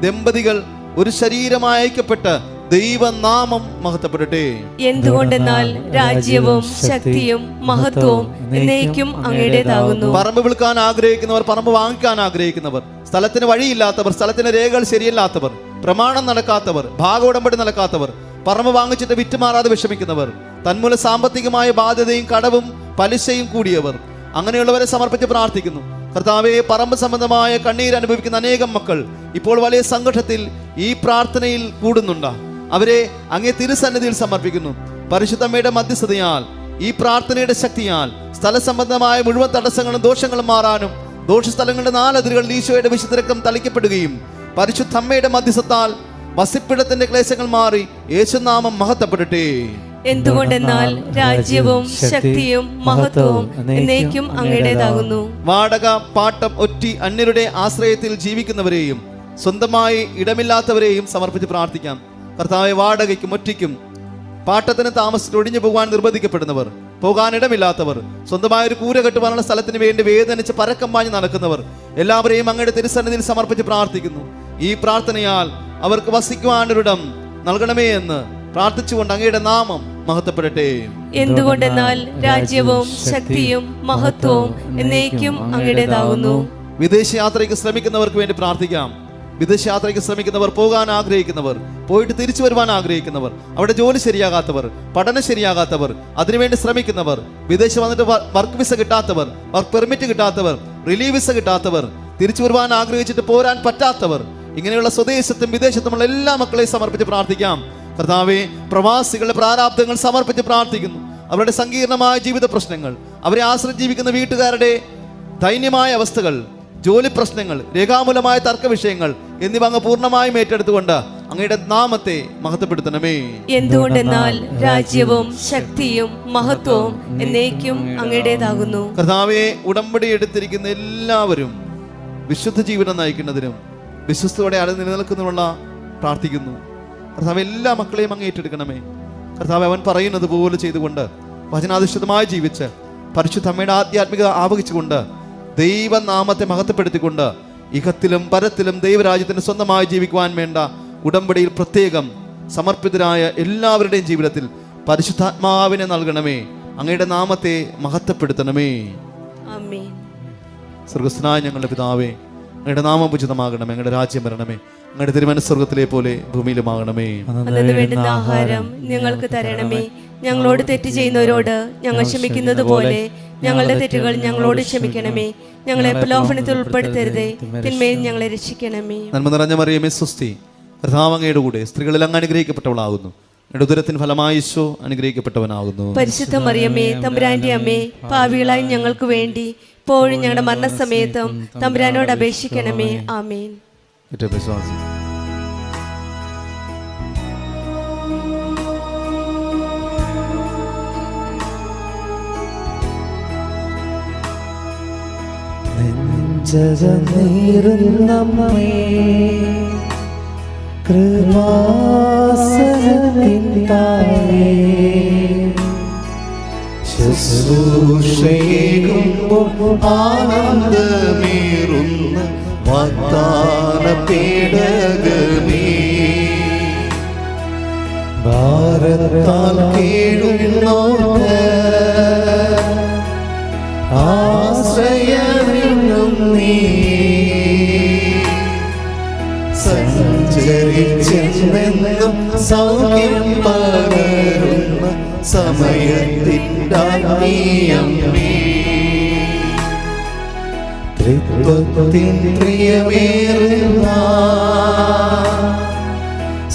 ദമ്പതികൾ ഒരു ശരീരമായി ഐക്യപ്പെട്ട് ദൈവനാമം മഹത്വപ്പെടട്ടെ. എന്തുകൊണ്ടെന്നാൽ രാജ്യവും ശക്തിയും മഹത്വവും എന്നേക്കും അങ്ങയുടേതാകുന്നു. പറമ്പ് വിൽക്കാൻ ആഗ്രഹിക്കുന്നവർ, പറമ്പ് വാങ്ങിക്കാൻ ആഗ്രഹിക്കുന്നവർ, സ്ഥലത്തിന് വഴിയില്ലാത്തവർ, സ്ഥലത്തിന്റെ രേഖകൾ ശരിയല്ലാത്തവർ, പ്രമാണം നടക്കാത്തവർ, ഭാഗോടമ്പടി നടക്കാത്തവർ, പറമ്പ് വാങ്ങിച്ചിട്ട് വിറ്റുമാറാതെ വിഷമിക്കുന്നവർ, തന്മൂല സാമ്പത്തികമായ ബാധ്യതയും കടവും പലിശയും കൂടിയവർ, അങ്ങനെയുള്ളവരെ സമർപ്പിച്ച് പ്രാർത്ഥിക്കുന്നു. കർത്താവേ, പറമ്പ് സംബന്ധമായ കണ്ണീര് അനുഭവിക്കുന്ന അനേകം മക്കൾ ഇപ്പോൾ വലിയ സംഘട്ടത്തിൽ ഈ പ്രാർത്ഥനയിൽ കൂടുന്നുണ്ട്. അവരെ അങ്ങേ തിരുസന്നിധിയിൽ സമർപ്പിക്കുന്നു. പരിശുദ്ധമ്മയുടെ മധ്യസ്ഥതയാൽ ഈ പ്രാർത്ഥനയുടെ ശക്തിയാൽ സ്ഥല സംബന്ധമായ മുഴുവൻ തടസ്സങ്ങളും ദോഷങ്ങളും മാറാനും ദോഷസ്ഥലങ്ങളുടെ 4 അതിരുകളിൽ ഈശോയുടെ വിശുദ്ധ രക്തം തളിക്കപ്പെടുകയും പരിശുദ്ധമ്മയുടെ മധ്യസ്ഥത്താൽ വസിപ്പിടത്തിന്റെ ക്ലേശങ്ങൾ മാറി യേശുനാമം മഹത്വപ്പെടട്ടെ. എന്തുകൊണ്ടെന്നാൽ രാജ്യവും ശക്തിയും മഹത്വവും എന്നേക്കും അങ്ങയുടേതാകുന്നു. വാടക, പാട്ടം, ഒറ്റി, അന്യരുടെ ആശ്രയത്തിൽ ജീവിക്കുന്നവരെയും സ്വന്തമായി ഇടമില്ലാത്തവരെയും സമർപ്പിച്ച് പ്രാർത്ഥിക്കാം. കർത്താവെ, വാടകയ്ക്കും ഒറ്റയ്ക്കും പാട്ടത്തിന് താമസിച്ചിട്ട് ഒഴിഞ്ഞു പോകാൻ നിർബന്ധിക്കപ്പെടുന്നവർ, പോകാനിടമില്ലാത്തവർ, സ്വന്തമായ ഒരു കൂര കെട്ടുവാനുള്ള സ്ഥലത്തിന് വേണ്ടി വേദനിച്ച് പരക്കം പാഞ്ഞ് നടക്കുന്നവർ എല്ലാവരെയും അങ്ങയുടെ തിരുസന്നിധിയിൽ സമർപ്പിച്ച് പ്രാർത്ഥിക്കുന്നു. ഈ പ്രാർത്ഥനയാൽ അവർക്ക് വസിക്കുവാനൊരിടം നൽകണമേ എന്ന് പ്രാർത്ഥിച്ചുകൊണ്ട് അങ്ങയുടെ നാമം മഹത്വപ്പെടട്ടെ. എന്തുകൊണ്ടെന്നാൽ രാജ്യവും ശക്തിയും മഹത്വവും എന്നേക്കും അങ്ങയുടേതാകുന്നു. വിദേശയാത്രയ്ക്ക് ശ്രമിക്കുന്നവർക്ക് വേണ്ടി പ്രാർത്ഥിക്കാം. വിദേശയാത്രയ്ക്ക് ശ്രമിക്കുന്നവർ, പോകാൻ ആഗ്രഹിക്കുന്നവർ, പോയിട്ട് തിരിച്ചു വരുവാൻ ആഗ്രഹിക്കുന്നവർ, അവിടെ ജോലി ശരിയാകാത്തവർ, പഠനം ശരിയാകാത്തവർ, അതിനുവേണ്ടി ശ്രമിക്കുന്നവർ, വിദേശം വന്നിട്ട് വർക്ക് വിസ കിട്ടാത്തവർ, വർക്ക് പെർമിറ്റ് കിട്ടാത്തവർ, റിലീവ് വിസ കിട്ടാത്തവർ, തിരിച്ചു വരുവാൻ ആഗ്രഹിച്ചിട്ട് പോരാൻ പറ്റാത്തവർ, ഇങ്ങനെയുള്ള സ്വദേശത്തും വിദേശത്തുമുള്ള എല്ലാ മക്കളെയും സമർപ്പിച്ച് പ്രാർത്ഥിക്കാം. കർത്താവേ, പ്രവാസികളുടെ പ്രാരാബ്ദങ്ങൾ സമർപ്പിച്ച് പ്രാർത്ഥിക്കുന്നു. അവരുടെ സങ്കീർണമായ ജീവിത പ്രശ്നങ്ങൾ, അവരെ ആശ്രയിച്ച് ജീവിക്കുന്ന വീട്ടുകാരുടെ ദൈന്യമായ അവസ്ഥകൾ, ജോലി പ്രശ്നങ്ങൾ, രേഖാമൂലമായ തർക്ക വിഷയങ്ങൾ എന്നിവ അങ്ങ് പൂർണ്ണമായും ഏറ്റെടുത്തുകൊണ്ട് അങ്ങയുടെ നാമത്തെ മഹത്വപ്പെടുത്തണമേ. എന്തുകൊണ്ടെന്നാൽ രാജ്യവും ശക്തിയും മഹത്വവും എന്നേക്കും അങ്ങയുടേതാകുന്നു. കർത്താവെ, ഉടമ്പടി എടുത്തിരിക്കുന്ന എല്ലാവരും വിശുദ്ധ ജീവിതം നയിക്കുന്നതിനും വിശ്വസ്തയോടെ അത് നിലനിൽക്കുന്നതിനുള്ള പ്രാർത്ഥിക്കുന്നു. കർത്താവ്, എല്ലാ മക്കളെയും അങ്ങ് ഏറ്റെടുക്കണമേ. കർത്താവ്, അവൻ പറയുന്നത് പോലെ ചെയ്തുകൊണ്ട് വചനാധിഷ്ഠിതമായി ജീവിച്ച് പരിശുദ്ധ അമ്മയുടെ ആധ്യാത്മികത ആവഹിച്ചുകൊണ്ട് ദൈവനാമത്തെ മഹത്വപ്പെടുത്തിക്കൊണ്ട് ഇഹത്തിലും പരത്തിലും ദൈവരാജ്യത്തിന് സ്വന്തമായി ജീവിക്കുവാൻ വേണ്ട ഉടമ്പടിയിൽ പ്രത്യേകം സമർപ്പിതരായ എല്ലാവരുടെയും ജീവിതത്തിൽ പരിശുദ്ധാത്മാവിനെ നൽകണമേ. അങ്ങയുടെ നാമത്തെ മഹത്വപ്പെടുത്തണമേ. ആമേൻ. സ്വർഗസ്ഥനായ ഞങ്ങളുടെ പിതാവേ, അങ്ങയുടെ നാമം ഉചിതമാകണമേ. അങ്ങയുടെ രാജ്യം വരണമേ. അങ്ങയുടെ തിരുമനസ്സ് സ്വർഗത്തിലെ പോലെ ഭൂമിയിലുമാകണമേ. അന്നു വേണ്ടുന്ന ആഹാരം ഞങ്ങൾക്ക് തരണമേ. ഞങ്ങളോട് തെറ്റ് ചെയ്യുന്നവരോട് ഞങ്ങൾ ക്ഷമിക്കുന്നത് പോലെ ഞങ്ങളുടെ തെറ്റുകൾ ഞങ്ങളോട് ക്ഷമിക്കണമേ. ഞങ്ങളെ പ്രലോഭനത്തിൽ ഉൾപ്പെടുത്തരുതേ, തിന്മയിൽ ഞങ്ങളെ രക്ഷിക്കണമേ. നന്മ നിറഞ്ഞ മറിയമേ, സ്വസ്തി, കർത്താവ് അങ്ങയുടെ കൂടെ സ്ത്രീകളിൽ അങ്ങ് അനുഗ്രഹിക്കപ്പെട്ടവളാകുന്നു. അങ്ങയുടെ ഉദരത്തിൻ ഫലമായി ഈശോ അനുഗ്രഹിക്കപ്പെട്ടവനാകുന്നു. പരിശുദ്ധ മറിയമേ, തമ്പുരാന്റെ അമ്മേ, പാപികളായി ഞങ്ങൾക്ക് വേണ്ടി ഇപ്പോഴും ഞങ്ങളുടെ മരണസമയത്തും തമ്പുരാനോട് അപേക്ഷിക്കണമേ. ആമേൻ. നെഞ്ചകമേറുന്നമ്മേ, കൃപാസനത്തിൻ താഴെ ശുശ്രൂഷയേകുമ്പോൾ ആനന്ദമേറുന്ന വാഗ്ദാന പേടകമേ, ഭാരത്താൽ കേഴുന്നോർക്ക് ആശ്രയമെന്നും നീ സഞ്ചരിച്ചെന്നും സൗഖ്യം പകരുന്ന സമയത്തിൻ്റെ ത്രിത്വത്തിൻ പ്രിയമേറുന്ന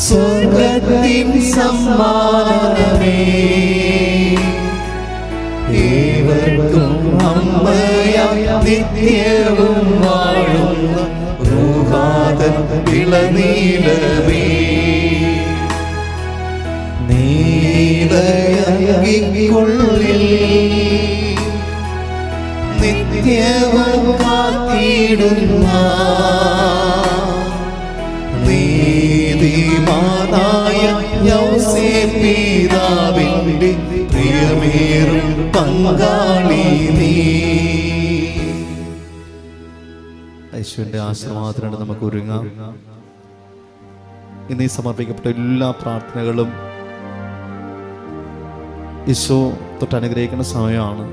സ്വർഗത്തിൻ സമ്മാനമേ, ഏവർക്കും അമ്മയാം നിത്യവും വാഴുന്ന റൂഹാതൻ ഇളനീലമേ, നീലയങ്കിക്കുള്ളിൽ നിത്യവും കാത്തിടുന്ന നീതിമാനായ യൗസേപ്പിതാവിന്റെ പ്രിയമേറും പങ്കാളി നീ. യേശുവിന്റെ ആശീർവാദത്തിനാണ് നമുക്ക് ഒരുങ്ങാം. ഇന്ന് സമർപ്പിക്കപ്പെട്ട എല്ലാ പ്രാർത്ഥനകളും ഈശോ തൊട്ട് അനുഗ്രഹിക്കുന്ന സമയമാണ്.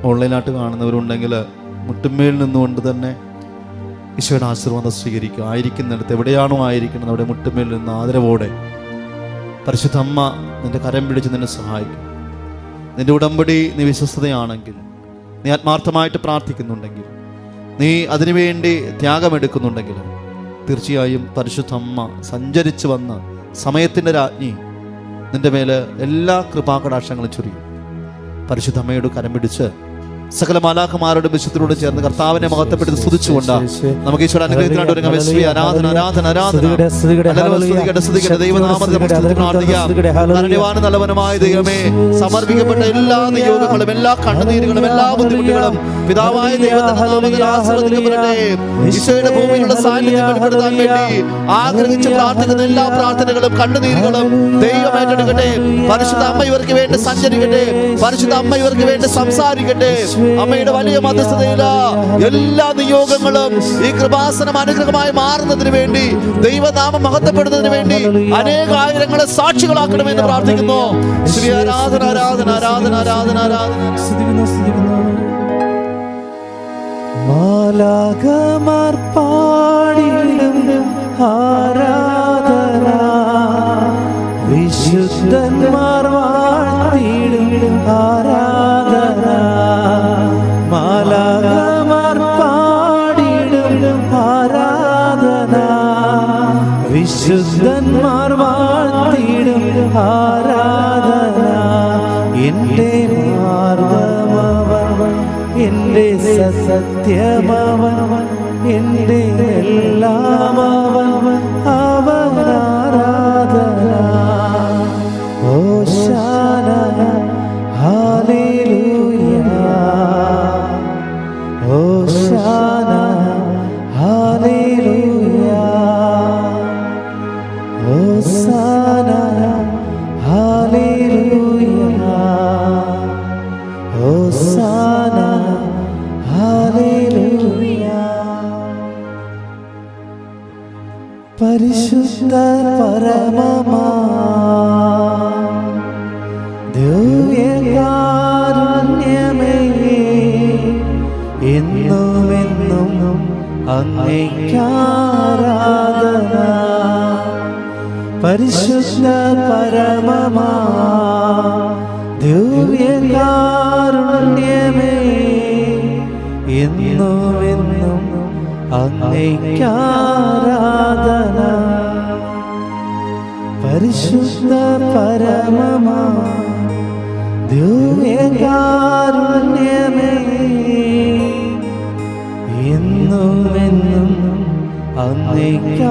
ഓൺലൈനായിട്ട് കാണുന്നവരുണ്ടെങ്കിൽ മുട്ടുമേൽ നിന്നുകൊണ്ട് തന്നെ ഈശോയുടെ ആശീർവാദം സ്വീകരിക്കുക. ആയിരിക്കുന്നിടത്ത് എവിടെയാണോ ആയിരിക്കുന്നത് അവിടെ മുട്ടുമേൽ നിന്ന് ആദരവോടെ പരിശുദ്ധ അമ്മ നിന്റെ കരം പിടിച്ച് നിന്നെ സഹായിക്കും. നിന്റെ ഉടമ്പടി നീ വിശ്വസ്തയാണെങ്കിൽ, നീ ആത്മാർത്ഥമായിട്ട് പ്രാർത്ഥിക്കുന്നുണ്ടെങ്കിൽ, നീ അതിനുവേണ്ടി ത്യാഗമെടുക്കുന്നുണ്ടെങ്കിൽ തീർച്ചയായും പരിശുദ്ധ അമ്മ സഞ്ചരിച്ച് വന്ന് സമയത്തിൻ്റെ രാജ്ഞി നിന്റെ മേലെ എല്ലാ കൃപാകടാക്ഷങ്ങളും ചൊരിയും. പരിശുദ്ധ അമ്മയോട് കരം പിടിച്ച് സകല മാലാഖമാരുടെ വിശുദ്ധരോട് ചേർന്ന് കർത്താവിനെ മഹത്വപ്പെടുത്തി സ്തുതിച്ചുകൊണ്ട് നമുക്ക് ഈശോയുടെ അനുഗ്രഹത്തിനായിട്ട് ഒരുങ്ങാം. ആരാധന ആരാധന ആരാധന ദൈവനാമത്തിൽ നല്ലവനുമായ ദൈവമേ, സമർപ്പിക്കപ്പെട്ട എല്ലാ നിയോഗങ്ങളും, എല്ലാ കണ്ണുനീരുകളും, എല്ലാ ബുദ്ധിമുട്ടുകളും പിതാവായ ദൈവത്തിന്റെ നാമത്തിൽ ആശീർവദിക്കപ്പെടട്ടെ. ഈശോയുടെ ഭൂമിയിലുള്ള സാന്നിധ്യം വെളിപ്പെടുത്താൻ വേണ്ടി ആഗ്രഹിച്ച് പ്രാർത്ഥിക്കുന്ന എല്ലാ പ്രാർത്ഥനകളും കണ്ണുനീരുകളും ദൈവം ഏറ്റെടുക്കട്ടെ. പരിശുദ്ധ അമ്മ ഇവർക്ക് വേണ്ടി സഞ്ചരിക്കട്ടെ. പരിശുദ്ധ അമ്മ ഇവർക്ക് വേണ്ടി സംസാരിക്കട്ടെ. അമ്മയുടെ വലിയ മധ്യസ്ഥതയില എല്ലാ നിയോഗങ്ങളും ഈ കൃപാസനം അനുഗ്രഹമായി മാറുന്നതിന് വേണ്ടി, ദൈവനാമം മഹത്വപ്പെടുന്നതിന് വേണ്ടി അനേകായിരങ്ങളെ സാക്ഷികളാക്കണമെന്ന് പ്രാർത്ഥിക്കുന്നു. ശ്രീ ആരാധന ആരാധന ആരാധന ആരാധന ആരാധന. മാലാഖമാർ പാടിടും ആരാധന, വിശുദ്ധന്മാർ വാഴ്ത്തിടും ആരാധന. മാലാഖമാർ പാടിടും ആരാധന, വിശുദ്ധന്മാർ വാഴ്ത്തിടും ആരാധന. എൻ്റെ മാർഗമവൻ, എൻ്റെ സത്യമവൻ, എൻ്റെ എല്ലാമവൻ, അവൻ ആരാധന. ഹോശാന ഹല്ലേലൂയ, ഹോശാന ഹല്ലേലൂയ, ഹോശാന ഹല്ലേലൂയ, ഹോശാന ഹല്ലേലൂയ. പരിശുദ്ധ പരമമാ ദിവ്യകാരുണ്യമേ, എന്നുമെന്നും അങ്ങേയ്ക്കാരാധന. പരിശുദ്ധ പരമമാ ദിവ്യകാരുണ്യമേ, എന്നുമെന്നും അങ്ങേയ്ക്കാരാധന. പരിശുദ്ധ പരമമാ ദിവ്യകാരുണ്യമേ, എന്നുമെന്നും അങ്ങേയ്ക്കാരാധന.